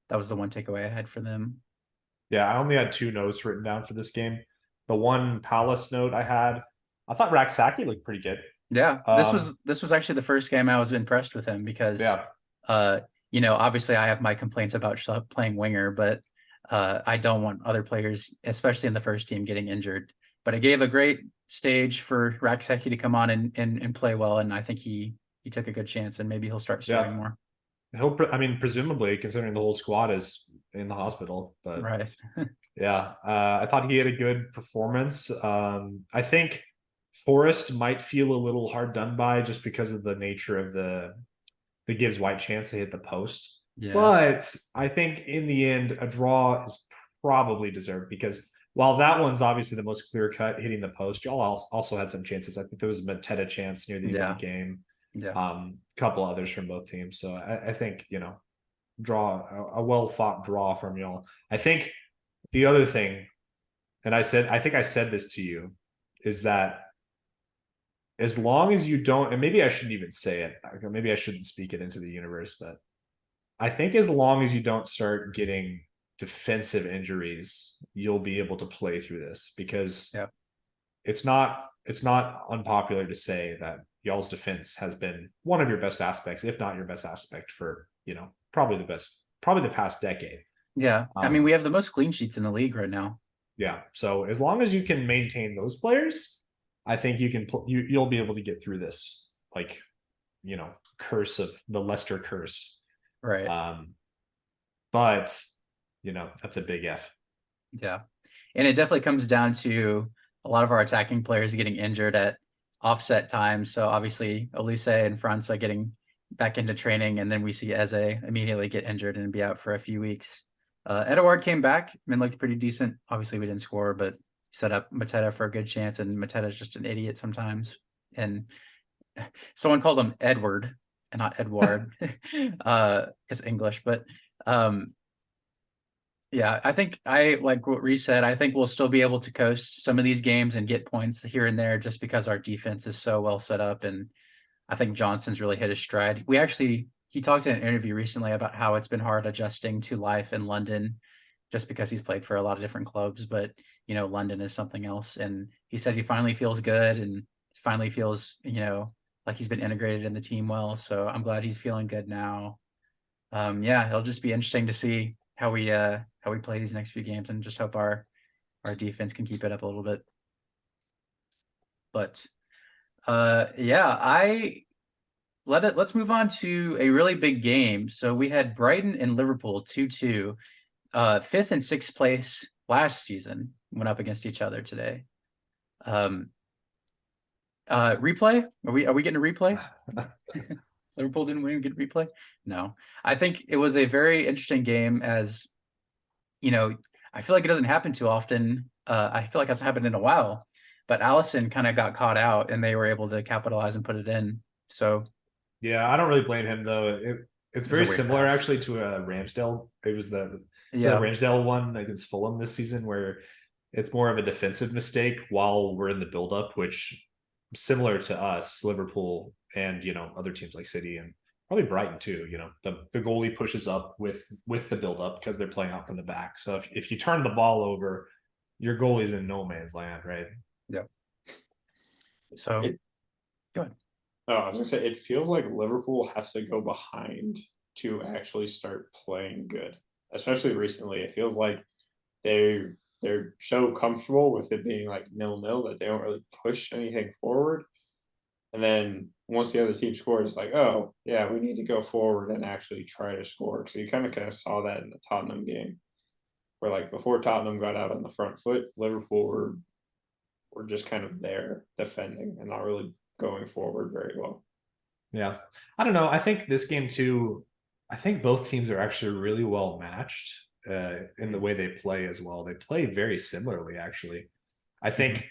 that was the one takeaway I had for them. Yeah, I only had 2 notes written down for this game. The one Palace note I thought Raksaki looked pretty good. Yeah, this was actually the first game I was impressed with him because obviously I have my complaints about playing winger, but I don't want other players, especially in the first team, getting injured. But it gave a great stage for Raksaki to come on and play well, and I think he took a good chance, and maybe he'll start starting more. Presumably, considering the whole squad is in the hospital, but right. Yeah, I thought he had a good performance. I think Forrest might feel a little hard done by just because of the nature of the Gibbs White chance to hit the post. Yeah. But I think in the end, a draw is probably deserved because while that one's obviously the most clear cut hitting the post, y'all also had some chances. I think there was a Mateta chance near the end of the game. Yeah. Couple others from both teams. So I think, draw a well fought draw from y'all. I think the other thing, and I think I said this to you, is that as long as you don't, and maybe I shouldn't even say it, maybe I shouldn't speak it into the universe, but I think as long as you don't start getting defensive injuries, you'll be able to play through this because it's not unpopular to say that y'all's defense has been one of your best aspects, if not your best aspect for, probably the past decade. Yeah. I mean, we have the most clean sheets in the league right now. Yeah. So as long as you can maintain those players, I think you can you'll be able to get through this, curse of the Leicester curse. Right. But that's a big F. Yeah. And it definitely comes down to a lot of our attacking players getting injured at offset times. So obviously Elise and Franza getting back into training, and then we see Eze immediately get injured and be out for a few weeks. Edouard came back and looked pretty decent. Obviously we didn't score, but set up Mateta for a good chance, and Mateta's just an idiot sometimes. And someone called him Edward and not Edward because English, but yeah, I think I like what Reese said. I think we'll still be able to coast some of these games and get points here and there just because our defense is so well set up. And I think Johnson's really hit his stride. He talked in an interview recently about how it's been hard adjusting to life in London just because he's played for a lot of different clubs, but London is something else. And he said he finally feels good and finally feels, like he's been integrated in the team well. So I'm glad he's feeling good now. Yeah, it'll just be interesting to see how we play these next few games, and just hope our defense can keep it up a little bit. But let's move on to a really big game. So we had Brighton and Liverpool 2-2, 5th and 6th place last season went up against each other today. Replay? Are we getting a replay? Liverpool didn't win, get replay? No. I think it was a very interesting game, as I feel like it doesn't happen too often. I feel like it's happened in a while, but Allison kind of got caught out and they were able to capitalize and put it in. So yeah, I don't really blame him though. It's very similar actually to a Ramsdale. It was the Ramsdale one against Fulham this season, where it's more of a defensive mistake while we're in the build-up, which similar to us, Liverpool and other teams like City and probably Brighton too. The goalie pushes up with the build-up because they're playing out from the back. So if you turn the ball over, your goalie's in no man's land, right? Yeah. So go ahead. Oh, I was gonna say, it feels like Liverpool has to go behind to actually start playing good. Especially recently, it feels like they're so comfortable with it being like 0-0 that they don't really push anything forward. And then once the other team scores, it's like, oh yeah, we need to go forward and actually try to score. So you kind of saw that in the Tottenham game, where like before Tottenham got out on the front foot, Liverpool were just kind of there defending and not really going forward very well. Yeah. I don't know. I think this game too, I think both teams are actually really well matched in the way they play as well. They play very similarly, actually. I think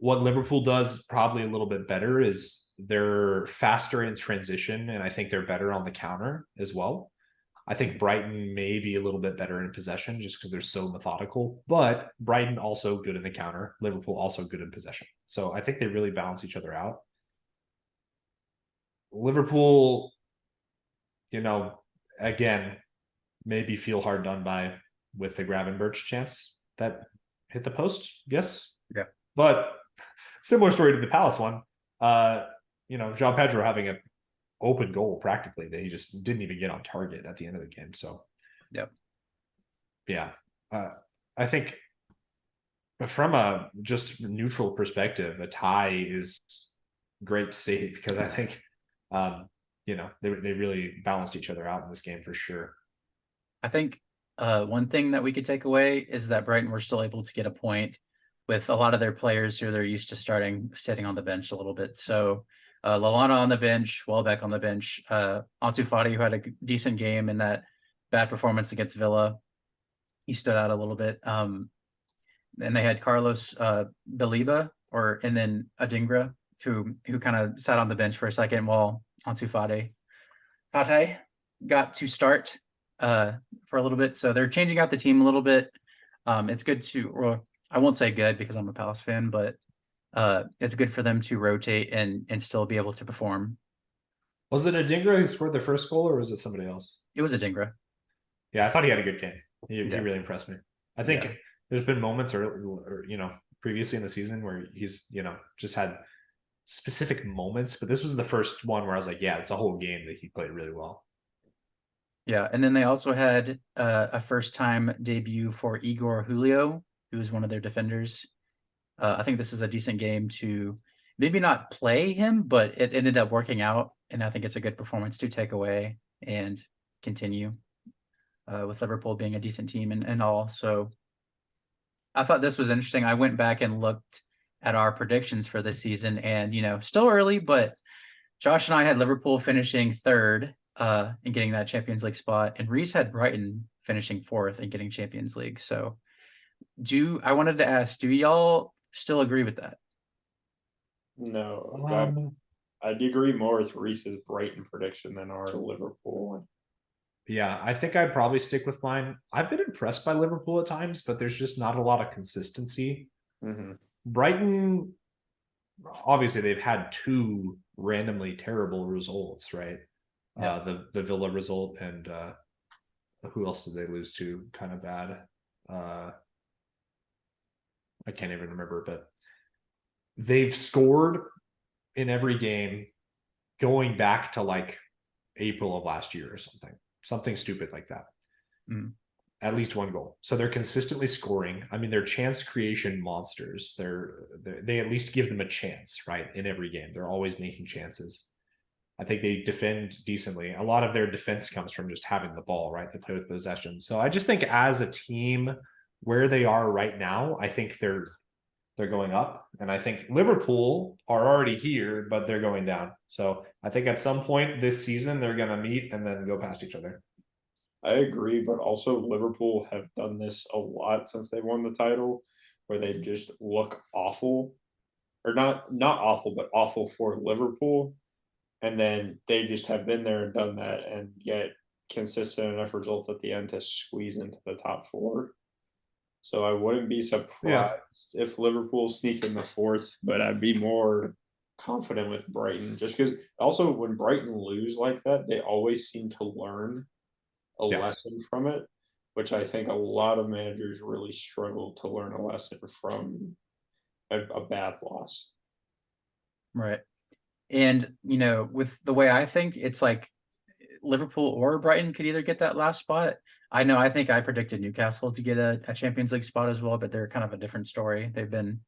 what Liverpool does probably a little bit better is they're faster in transition, and I think they're better on the counter as well. I think Brighton may be a little bit better in possession just because they're so methodical, but Brighton also good in the counter. Liverpool also good in possession. So I think they really balance each other out. Liverpool, again, maybe feel hard done by with the Gravenberch chance that hit the post. Yes. Yeah. But similar story to the Palace one. João Pedro having an open goal practically that he just didn't even get on target at the end of the game. So, yeah. I think from a just neutral perspective, a tie is great to see because I think, they really balanced each other out in this game for sure. I think one thing that we could take away is that Brighton were still able to get a point with a lot of their players who they're used to sitting on the bench a little bit. So Lallana on the bench, Welbeck on the bench, Ansu Fati, who had a decent game in that bad performance against Villa. He stood out a little bit. And they had Carlos Baliba and then Adingra, who kind of sat on the bench for a second while Ansu Fati got to start for a little bit. So they're changing out the team a little bit. It's good to, I won't say good because I'm a Palace fan, but it's good for them to rotate and still be able to perform. Was it Adingra who scored the first goal, or was it somebody else? It was Adingra. Yeah, I thought he had a good game. He really impressed me. I think Yeah. there's been moments or previously in the season where he's, just had specific moments, but this was the first one where I was like, yeah, it's a whole game that he played really well. Yeah, and then they also had a first-time debut for Igor Julio, who was one of their defenders. I think this is a decent game to maybe not play him, but it ended up working out, and I think it's a good performance to take away and continue with Liverpool being a decent team and all. So I thought this was interesting. I went back and looked at our predictions for this season, and still early, but Josh and I had Liverpool finishing third and getting that Champions League spot, and Reese had Brighton finishing fourth and getting Champions League. So I wanted to ask, do y'all still agree with that? No, I'd agree more with Reese's Brighton prediction than our Liverpool one. Yeah, I think I'd probably stick with mine. I've been impressed by Liverpool at times, but there's just not a lot of consistency. Mm-hmm. Brighton, obviously, they've had two randomly terrible results, right? Yeah. The Villa result and who else did they lose to? Kind of bad. I can't even remember, but they've scored in every game going back to like April of last year or something stupid like that. At least one goal. So they're consistently scoring. I mean, they're chance creation monsters. They at least give them a chance, right? In every game, they're always making chances. I think they defend decently. A lot of their defense comes from just having the ball, right? They play with possession. So I just think as a team, where they are right now, I think they're going up. And I think Liverpool are already here, but they're going down. So I think at some point this season, they're going to meet and then go past each other. I agree, but also Liverpool have done this a lot since they won the title, where they just look awful, or not awful, but awful for Liverpool. And then they just have been there and done that and get consistent enough results at the end to squeeze into the top four. So I wouldn't be surprised if Liverpool sneak in the fourth, but I'd be more confident with Brighton just because also when Brighton lose like that, they always seem to learn a lesson from it, which I think a lot of managers really struggle to learn a lesson from a bad loss. Right. And, with the way I think, it's like Liverpool or Brighton could either get that last spot. I think I predicted Newcastle to get a Champions League spot as well, but they're kind of a different story. They've been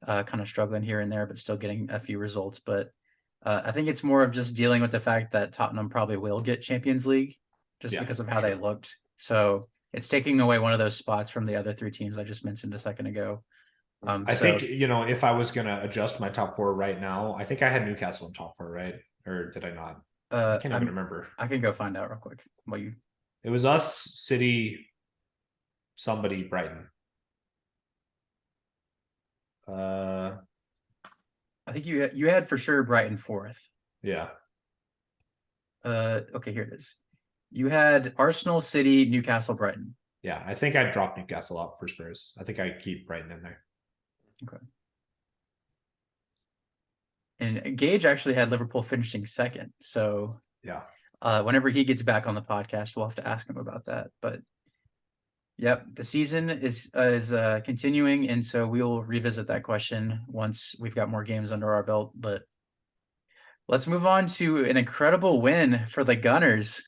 kind of struggling here and there, but still getting a few results. But I think it's more of just dealing with the fact that Tottenham probably will get Champions League just because of how they looked. So it's taking away one of those spots from the other three teams I just mentioned a second ago. I think, if I was going to adjust my top four right now, I think I had Newcastle in top four, right? Or did I not? I can't even remember. I can go find out real quick. It was us, City, somebody, Brighton. I think you had for sure Brighton fourth. Yeah. Okay, here it is. You had Arsenal, City, Newcastle, Brighton. Yeah, I think I'd drop Newcastle out for Spurs. I think I'd keep Brighton in there. Okay. And Gage actually had Liverpool finishing second. So Yeah. whenever he gets back on the podcast, we'll have to ask him about that. But yep, the season is continuing, and so we'll revisit that question once we've got more games under our belt. But let's move on to an incredible win for the Gunners.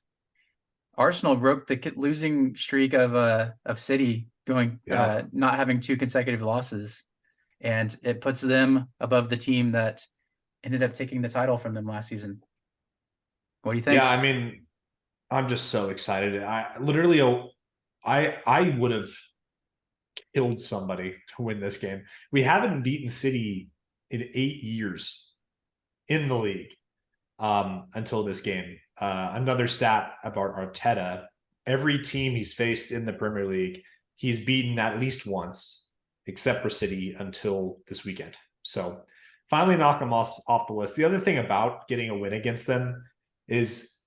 Arsenal broke the losing streak of City, going not having 2 consecutive losses, and it puts them above the team that ended up taking the title from them last season. What do you think? Yeah, I mean, I'm just so excited. I would have killed somebody to win this game. We haven't beaten City in 8 years in the league until this game. Another stat about Arteta: every team he's faced in the Premier League, he's beaten at least once, except for City until this weekend. So finally knock them off the list. The other thing about getting a win against them is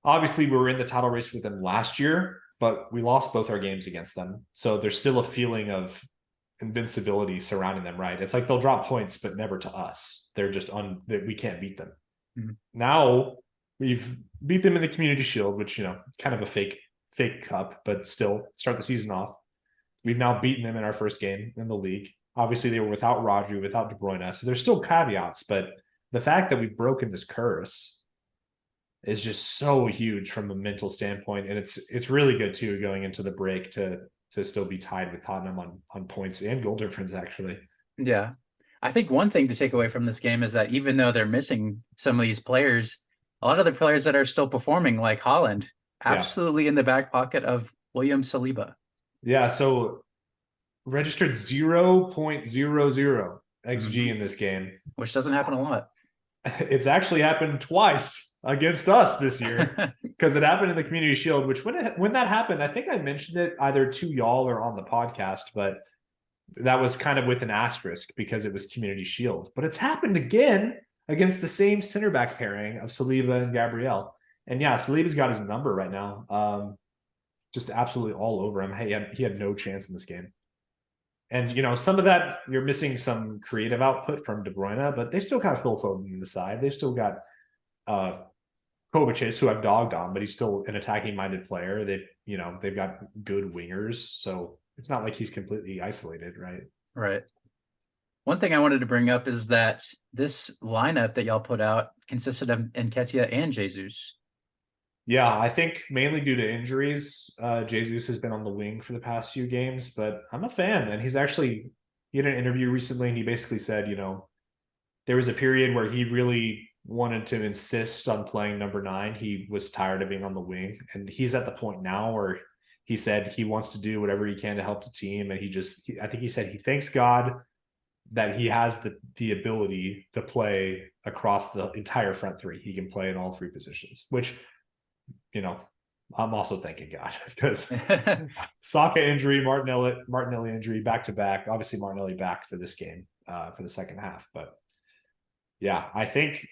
obviously we were in the title race with them last year, but we lost both our games against them. So there's still a feeling of invincibility surrounding them, right? It's like they'll drop points, but never to us. They're just we can't beat them. Mm-hmm. Now we've beat them in the Community Shield, which, kind of a fake cup, but still start the season off. We've now beaten them in our first game in the league. Obviously they were without Rodri, without De Bruyne. So there's still caveats, but the fact that we've broken this curse is just so huge from a mental standpoint. And it's really good too, going into the break to still be tied with Tottenham on points and goal difference, actually. Yeah. I think one thing to take away from this game is that even though they're missing some of these players, a lot of the players that are still performing, like Haaland, absolutely in the back pocket of William Saliba. Yeah, so registered 0.00 XG in this game. Which doesn't happen a lot. It's actually happened twice against us this year, because it happened in the Community Shield, which when that happened, I think I mentioned it either to y'all or on the podcast, but that was kind of with an asterisk because it was Community Shield. But it's happened again against the same center back pairing of Saliba and Gabriel. And yeah, Saliba's got his number right now. Just absolutely all over him. He had no chance in this game. And, some of that, you're missing some creative output from De Bruyne, but they still got Phil Foden in the side. They still got Kovacic, who I've dogged on, but he's still an attacking-minded player. They've got good wingers, so it's not like he's completely isolated, right? Right. One thing I wanted to bring up is that this lineup that y'all put out consisted of Nketiah and Jesus. Yeah, I think mainly due to injuries. Jesus has been on the wing for the past few games, but I'm a fan. And he had an interview recently, and he basically said, there was a period where he really wanted to insist on playing number 9. He was tired of being on the wing, and he's at the point now where he said he wants to do whatever he can to help the team. And I think he said he thanks God that he has the ability to play across the entire front three. He can play in all 3 positions, which, I'm also thanking God, because Saka injury, Martinelli injury, back to back. Obviously Martinelli back for this game, for the second half. But yeah, I think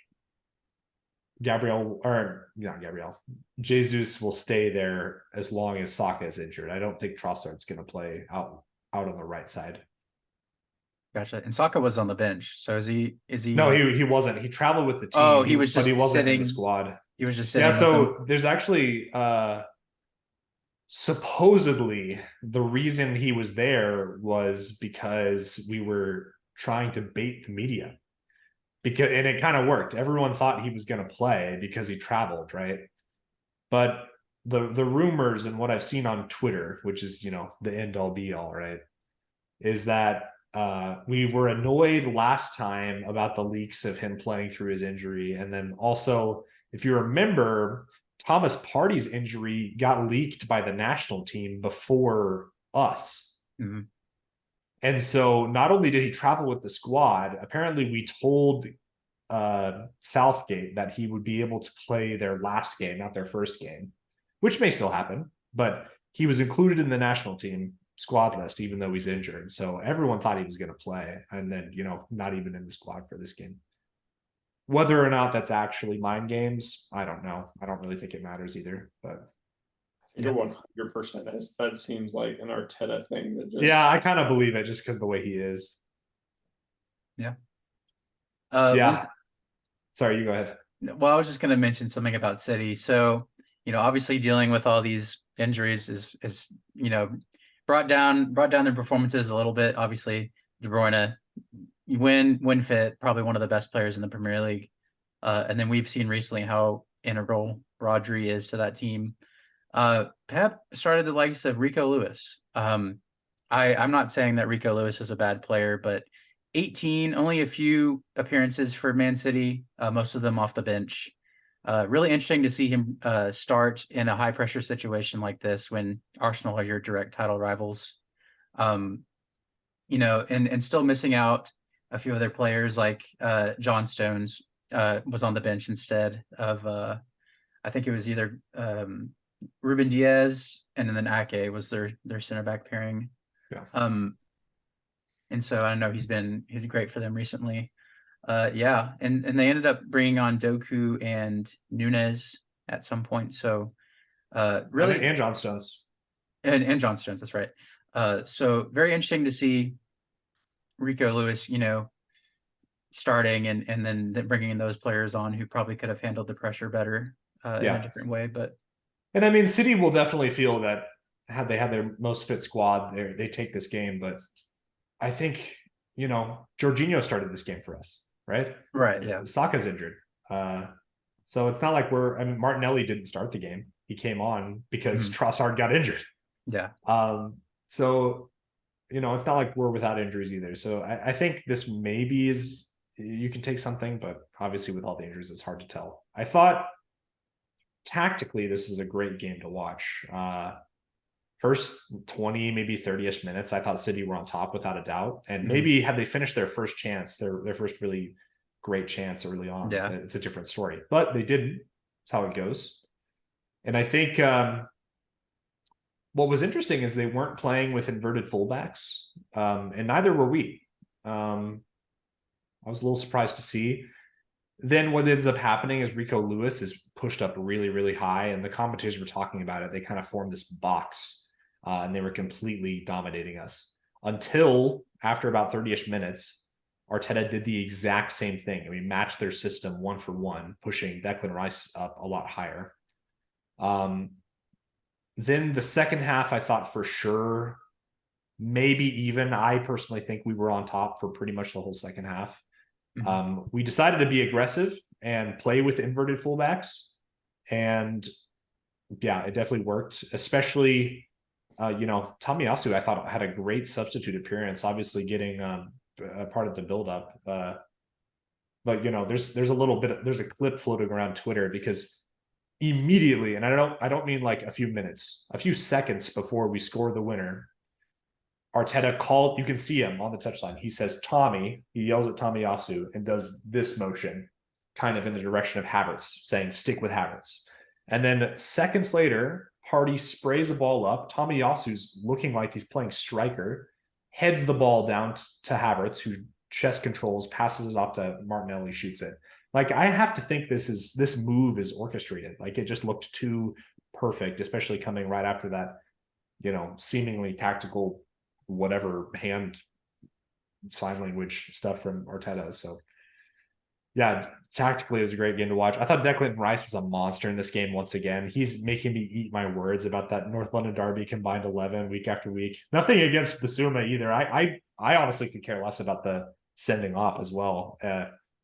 Jesus will stay there as long as Saka is injured. I don't think Trossard's going to play out on the right side. Gotcha. And Saka was on the bench. So is he? No, he wasn't. He traveled with the team. Oh, he was just but he wasn't sitting in the squad. He was just sitting. Yeah, so there's actually supposedly the reason he was there was because we were trying to bait the media. And it kind of worked. Everyone thought he was going to play because he traveled, right? But the rumors and what I've seen on Twitter, which is, the end all be all, right, is that we were annoyed last time about the leaks of him playing through his injury. And then also, if you remember, Thomas Partey's injury got leaked by the national team before us. Mm-hmm. And so not only did he travel with the squad, apparently we told Southgate that he would be able to play their last game, not their first game, which may still happen, but he was included in the national team. squad list, even though he's injured. So everyone thought he was going to play, and then, not even in the squad for this game. Whether or not that's actually mind games, I don't know. I don't really think it matters either. But You're 100% is. That seems like an Arteta thing. That just yeah, I kind of believe it just because of the way he is. Yeah. Sorry, you go ahead. Well, I was just going to mention something about City. So, obviously dealing with all these injuries is brought down their performances a little bit. Obviously, De Bruyne, when fit, probably one of the best players in the Premier League. And then we've seen recently how integral Rodri is to that team. Pep started the likes of Rico Lewis. I'm not saying that Rico Lewis is a bad player, but 18, only a few appearances for Man City, most of them off the bench. Really interesting to see him start in a high pressure situation like this when Arsenal are your direct title rivals. And still missing out a few other players like John Stones was on the bench instead of I think it was either Ruben Diaz and then Ake was their center back pairing. Yeah. And so I don't know, he's great for them recently. And they ended up bringing on Doku and Nunez at some point. So really, and John Stones and John Stones, that's right. So very interesting to see Rico Lewis, starting and then bringing in those players on who probably could have handled the pressure better in a different way. And I mean, City will definitely feel that had they had their most fit squad, they take this game. But I think, Jorginho started this game for us, right? Right, yeah. Saka's injured. So it's not like Martinelli didn't start the game. He came on because Trossard got injured. Yeah. So, it's not like we're without injuries either. So I think this maybe you can take something, but obviously with all the injuries, it's hard to tell. I thought tactically, this is a great game to watch. First 20, maybe 30-ish minutes, I thought City were on top without a doubt. And maybe had they finished their first chance, their first really great chance early on, it's a different story. But they didn't. That's how it goes. And I think what was interesting is they weren't playing with inverted fullbacks, and neither were we. I was a little surprised to see. Then what ends up happening is Rico Lewis is pushed up really, really high, and the commentators were talking about it. They kind of formed this box, and they were completely dominating us until after about 30-ish minutes, Arteta did the exact same thing. We matched their system 1-for-1, pushing Declan Rice up a lot higher. Then the second half, I thought for sure, maybe even, I personally think we were on top for pretty much the whole second half. We decided to be aggressive and play with inverted fullbacks. And yeah, it definitely worked, especially, Tomiyasu, I thought had a great substitute appearance, obviously getting a part of the buildup. But, there's a clip floating around Twitter because immediately, and I don't mean like a few minutes, a few seconds before we score the winner, Arteta called, you can see him on the touchline. He says, Tommy, he yells at Tomiyasu and does this motion kind of in the direction of Havertz, saying, stick with Havertz. And then seconds later, Partey sprays a ball up. Tomiyasu's looking like he's playing striker, heads the ball down to Havertz, who chest controls, passes it off to Martinelli, shoots it. Like, I have to think this move is orchestrated. Like, it just looked too perfect, especially coming right after that, seemingly tactical, whatever hand sign language stuff from Arteta. So yeah, tactically it was a great game to watch. I thought Declan Rice was a monster in this game once again. He's making me eat my words about that North London derby combined 11 week after week. Nothing against Basuma either. I honestly could care less about the sending off as well.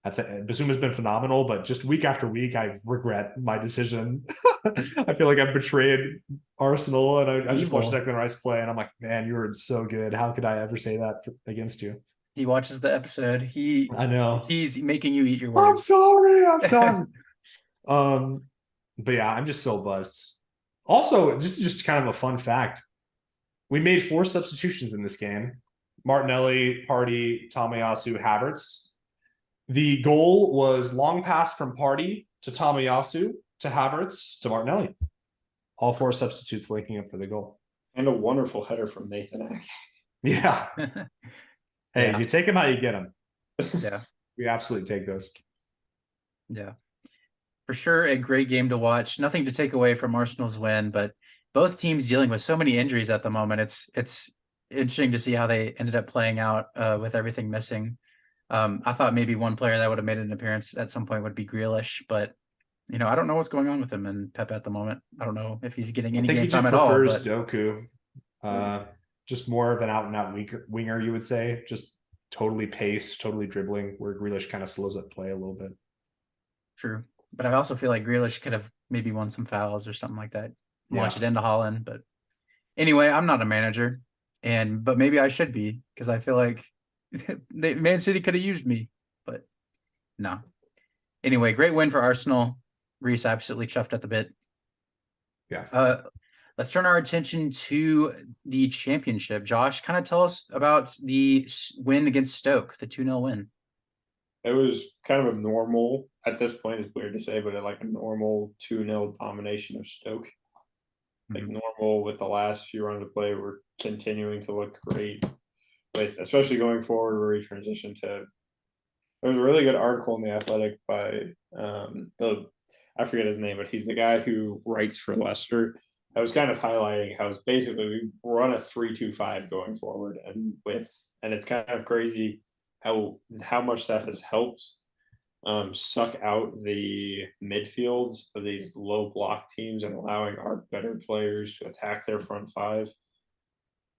Basuma's been phenomenal, but just week after week, I regret my decision. I feel like I've betrayed Arsenal, and I just watched Declan Rice play, and I'm like, man, you were so good. How could I ever say that against you? He watches the episode. I know he's making you eat your words. I'm sorry. But yeah, I'm just so buzzed. Also, just kind of a fun fact. We made 4 substitutions in this game. Martinelli, Partey, Tomiyasu, Havertz. The goal was long pass from Partey to Tomiyasu to Havertz to Martinelli. All 4 substitutes linking up for the goal. And a wonderful header from Nathan Ake. Yeah. Hey, Yeah. you take them how you get them. Yeah. We absolutely take those. Yeah. For sure, a great game to watch. Nothing to take away from Arsenal's win, but both teams dealing with so many injuries at the moment. It's interesting to see how they ended up playing out with everything missing. I thought maybe one player that would have made an appearance at some point would be Grealish, but I don't know what's going on with him and Pep at the moment. I don't know if he's getting I any think he game just time at all. prefers But Doku. Just more of an out and out winger, you would say. Just totally pace, totally dribbling, where Grealish kind of slows up play a little bit. true. But I also feel like Grealish could have maybe won some fouls or something like that. Launch Yeah. it into Holland. But anyway, I'm not a manager, but maybe I should be because I feel like Man City could have used me, but no. Anyway, great win for Arsenal. Reece absolutely chuffed at the bit. Yeah. Let's turn our attention to the championship. Josh, kind of tell us about the win against Stoke, the 2-0 win. It was kind of a normal, at this point, it's weird to say, but like a normal 2-0 domination of Stoke. Like normal with the last few runs of play, we're continuing to look great with, especially going forward where we transition to. There was a really good article in the Athletic by I forget his name, but he's the guy who writes for Leicester. I was kind of highlighting how it's basically we run a 3-2-5 going forward, and it's kind of crazy how much that has helped suck out the midfields of these low block teams and allowing our better players to attack their front five.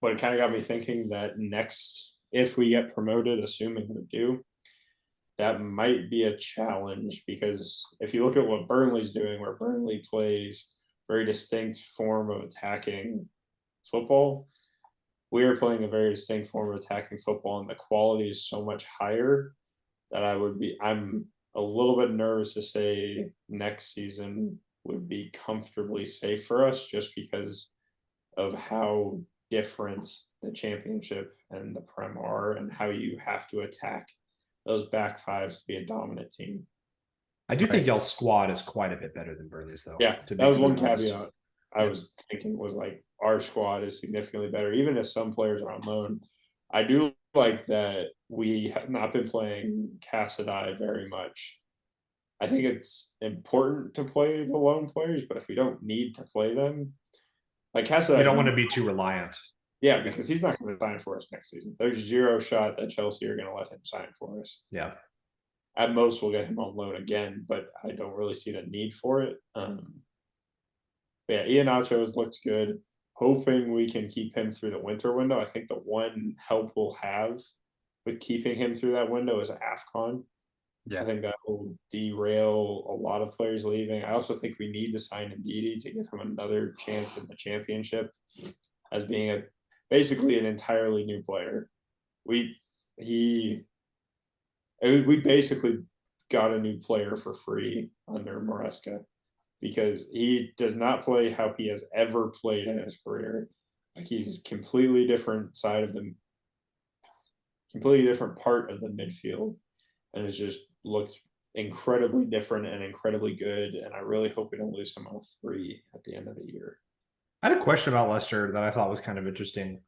But it kind of got me thinking that next, if we get promoted, assuming we do, that might be a challenge, because if you look at what Burnley's doing, where Burnley plays very distinct form of attacking football, we are playing a very distinct form of attacking football, and the quality is so much higher that I'm a little bit nervous to say next season would be comfortably safe for us, just because of how different the championship and the Prem are, and how you have to attack those back fives to be a dominant team. I do think y'all's squad is quite a bit better than Burnley's, though. Yeah, that was one caveat I was thinking, was like our squad is significantly better, even if some players are on loan. I do like that we have not been playing Cassadai very much. I think it's important to play the loan players, but if we don't need to play them, like Cassadai, you don't want to be too reliant. Yeah, because he's not going to sign for us next season. There's zero shot that Chelsea are going to let him sign for us. Yeah. At most, we'll get him on loan again, but I don't really see the need for it. Yeah, Iheanacho has looked good. Hoping we can keep him through the winter window. I think the one help we'll have with keeping him through that window is AFCON. Yeah. I think that will derail a lot of players leaving. I also think we need to sign Ndidi to give him another chance in the championship as being basically an entirely new player. We basically got a new player for free under Maresca, because he does not play how he has ever played in his career. Like, he's completely different part of the midfield, and it just looks incredibly different and incredibly good. And I really hope we don't lose him on a free at the end of the year. I had a question about Leicester that I thought was kind of interesting.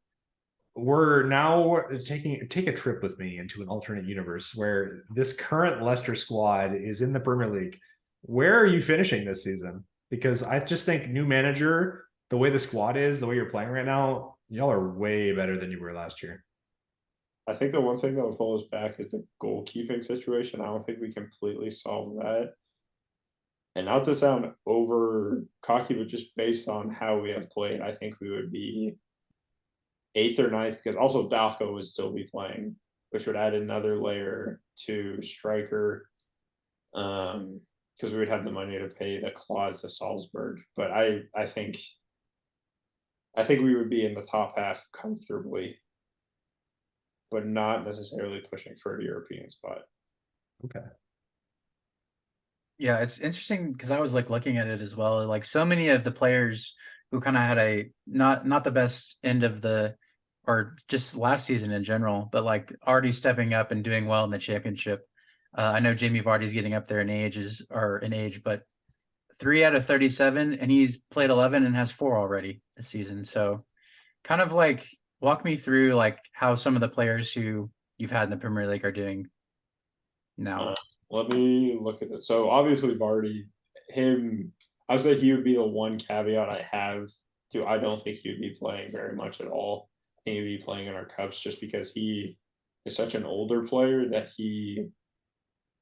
We're now take a trip with me into an alternate universe where this current Leicester squad is in the Premier League. Where are you finishing this season? Because I just think new manager, the way the squad is, the way you're playing right now, y'all are way better than you were last year. I think the one thing that will pull us back is the goalkeeping situation. I don't think we completely solve that. And not to sound over cocky, but just based on how we have played, I think we would be 8th or 9th, because also Dalco would still be playing, which would add another layer to striker, because we would have the money to pay the clause to Salzburg. But I think we would be in the top half comfortably, but not necessarily pushing for a European spot. Okay. Yeah, it's interesting because I was like looking at it as well. Like, so many of the players who kind of had a not the best end of the, or just last season in general, but like already stepping up and doing well in the championship. I know Jamie Vardy's getting up there in age, but 3 out of 37, and he's played 11 and has 4 already this season. So kind of like walk me through like how some of the players who you've had in the Premier League are doing now. Let me look at this. So obviously Vardy, I would say he would be the one caveat I have to. I don't think he would be playing very much at all. I think he'd be playing in our cups just because he is such an older player that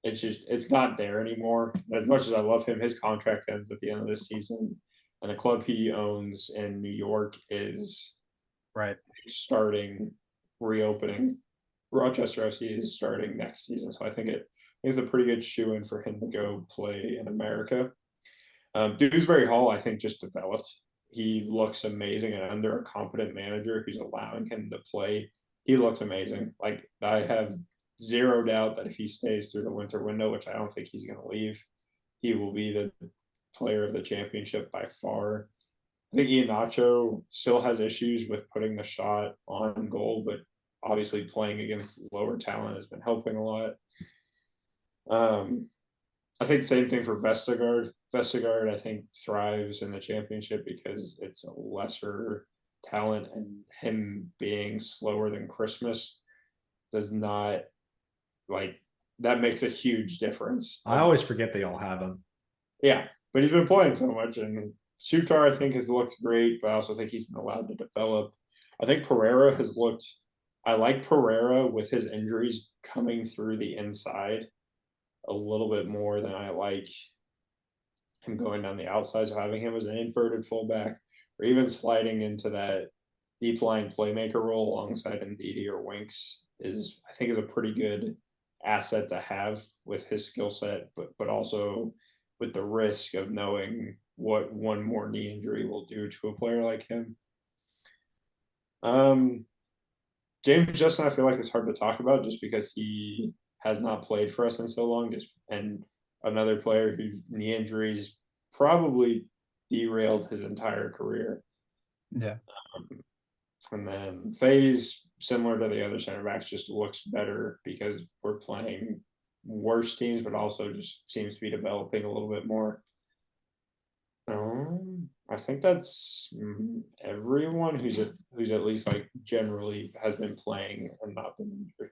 it's not there anymore. As much as I love him, his contract ends at the end of this season, and the club he owns in New York is Right. reopening. Rochester FC is starting next season, so I think it's a pretty good shoe in for him to go play in America. Dewsbury Hall, I think, just developed. He looks amazing, and under a competent manager who's allowing him to play, he looks amazing. Like, I have zero doubt that if he stays through the winter window, which I don't think he's going to leave, he will be the player of the championship by far. I think Iheanacho still has issues with putting the shot on goal, but obviously playing against lower talent has been helping a lot. I think same thing for Vestergaard. Vestergaard, I think, thrives in the championship because it's a lesser talent, and him being slower than Christmas does not, like, that makes a huge difference. I always forget they all have him. Yeah, but he's been playing so much, and Sutar, I think, has looked great, but I also think he's been allowed to develop. I think Pereira has looked. I like Pereira with his injuries coming through the inside a little bit more than I like him going down the outside. So having him as an inverted fullback, or even sliding into that deep line playmaker role alongside Ndidi or Winks I think is a pretty good asset to have with his skill set, but also with the risk of knowing what one more knee injury will do to a player like him. James Justin, I feel like it's hard to talk about just because he has not played for us in so long. And another player whose knee injuries probably derailed his entire career. Yeah. And then FaZe, similar to the other center backs, just looks better because we're playing worse teams, but also just seems to be developing a little bit more. I think that's everyone who's at least like generally has been playing and not been injured.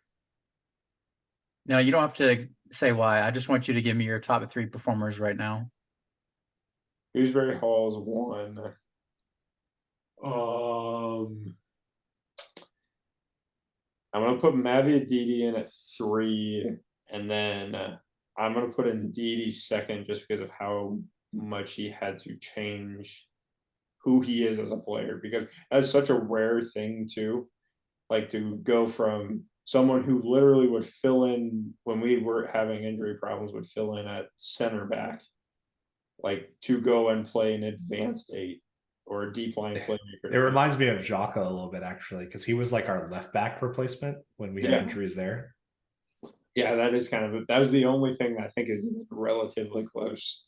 No, you don't have to say why. I just want you to give me your top 3 performers right now. Dewsbury Hall's 1. I'm gonna put Mavi in at 3, and then I'm gonna put Ndidi second just because of how much he had to change who he is as a player, because that's such a rare thing too. Like, to go from someone who literally would fill in when we were having injury problems, would fill in at center back, like, to go and play an advanced 8 or a deep line playmaker. It reminds me of Xhaka a little bit, actually, because he was like our left back replacement when we had injuries there. Yeah, that was the only thing that I think is relatively close,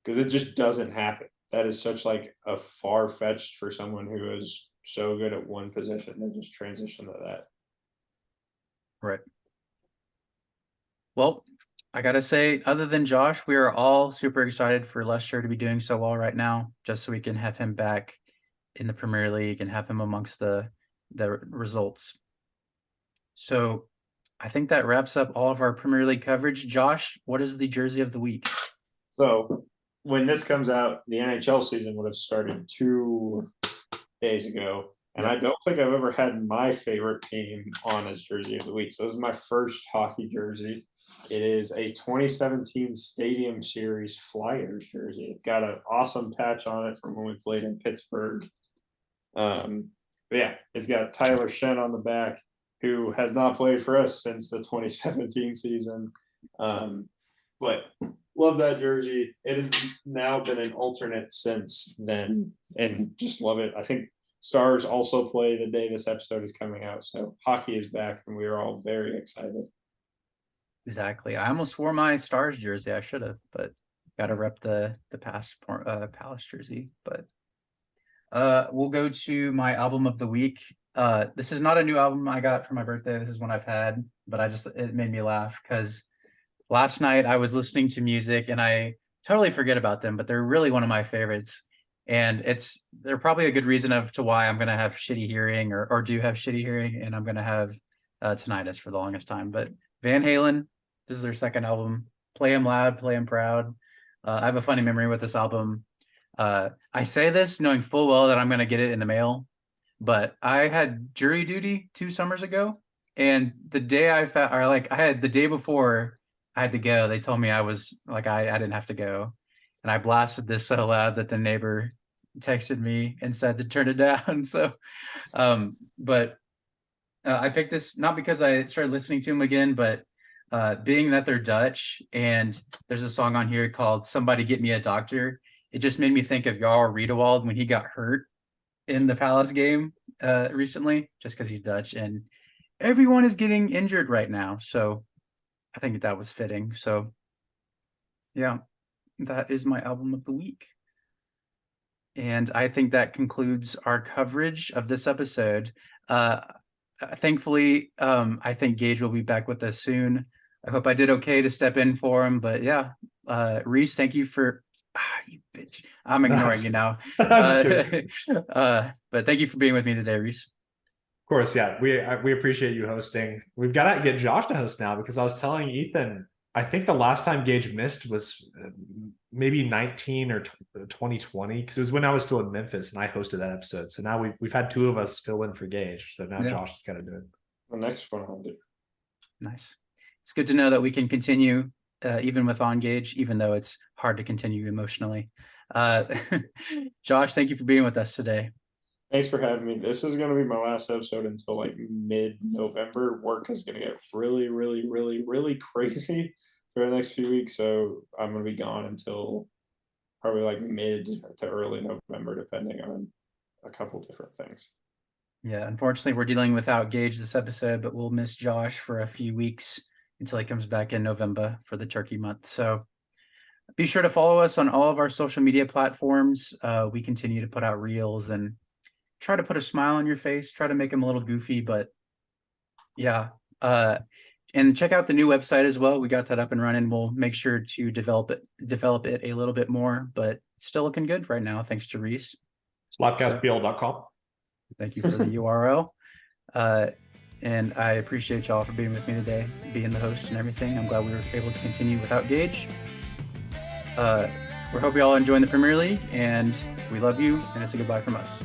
because it just doesn't happen. That is such like a far-fetched for someone who is so good at one position to just transition to that. Right. Well, I gotta say, other than Josh, we are all super excited for Leicester to be doing so well right now, just so we can have him back in the Premier League and have him amongst the results. So I think that wraps up all of our Premier League coverage. Josh, what is the jersey of the week? So when this comes out, the NHL season would have started 2 days ago. And I don't think I've ever had my favorite team on as jersey of the week. So this is my first hockey jersey. It is a 2017 Stadium Series Flyers jersey. It's got an awesome patch on it from when we played in Pittsburgh. But yeah, it's got Tyler Shen on the back, who has not played for us since the 2017 season. But love that jersey. It has now been an alternate since then, and just love it. I think Stars also play the day this episode is coming out, so hockey is back, and we are all very excited. Exactly. I almost wore my Stars jersey. I should have, but got to rep the past Palace jersey. But we'll go to my album of the week. This is not a new album I got for my birthday. This is one I've had, but it made me laugh because last night I was listening to music and I totally forget about them, but they're really one of my favorites. And they're probably a good reason to why I'm gonna have shitty hearing or do have shitty hearing, and I'm gonna have tinnitus for the longest time. But Van Halen, this is their second album. Play 'em loud, play 'em proud. I have a funny memory with this album. I say this knowing full well that I'm gonna get it in the mail, but I had jury duty 2 summers ago, and the day I had the day before I had to go, they told me I didn't have to go. And I blasted this so loud that the neighbor texted me and said to turn it down. So, but I picked this not because I started listening to them again, but being that they're Dutch and there's a song on here called "Somebody Get Me a Doctor." It just made me think of Jarl Riedewald when he got hurt in the Palace game recently, just because he's Dutch and everyone is getting injured right now. So I think that was fitting. So yeah, that is my album of the week. And I think that concludes our coverage of this episode. Thankfully, I think Gage will be back with us soon. I hope I did okay to step in for him. But yeah, Reese, thank you for you bitch. I'm ignoring you now. But thank you for being with me today, Reese. Of course, yeah. We appreciate you hosting. We've got to get Josh to host now, because I was telling Ethan, I think the last time Gage missed was maybe 19 or 2020, because it was when I was still in Memphis and I hosted that episode. So now we've had 2 of us fill in for Gage. So now Josh has got to do it. The next one I'll do. Nice. It's good to know that we can continue even with On Gage, even though it's hard to continue emotionally. Josh, thank you for being with us today. Thanks for having me. This is going to be my last episode until like mid-November. Work is going to get really, really, really, really crazy for the next few weeks. So I'm going to be gone until probably like mid to early November, depending on a couple different things. Yeah, unfortunately, we're dealing without Gage this episode, but we'll miss Josh for a few weeks until he comes back in November for the turkey month. So be sure to follow us on all of our social media platforms. We continue to put out reels and try to put a smile on your face, try to make them a little goofy, but yeah. And check out the new website as well. We got that up and running. We'll make sure to develop it a little bit more, but it's still looking good right now. Thanks to Reese. SLAPcastBL.com. Thank you for the URL. And I appreciate y'all for being with me today, being the host and everything. I'm glad we were able to continue without Gage. We hope you all enjoying the Premier League, and we love you, and it's a goodbye from us.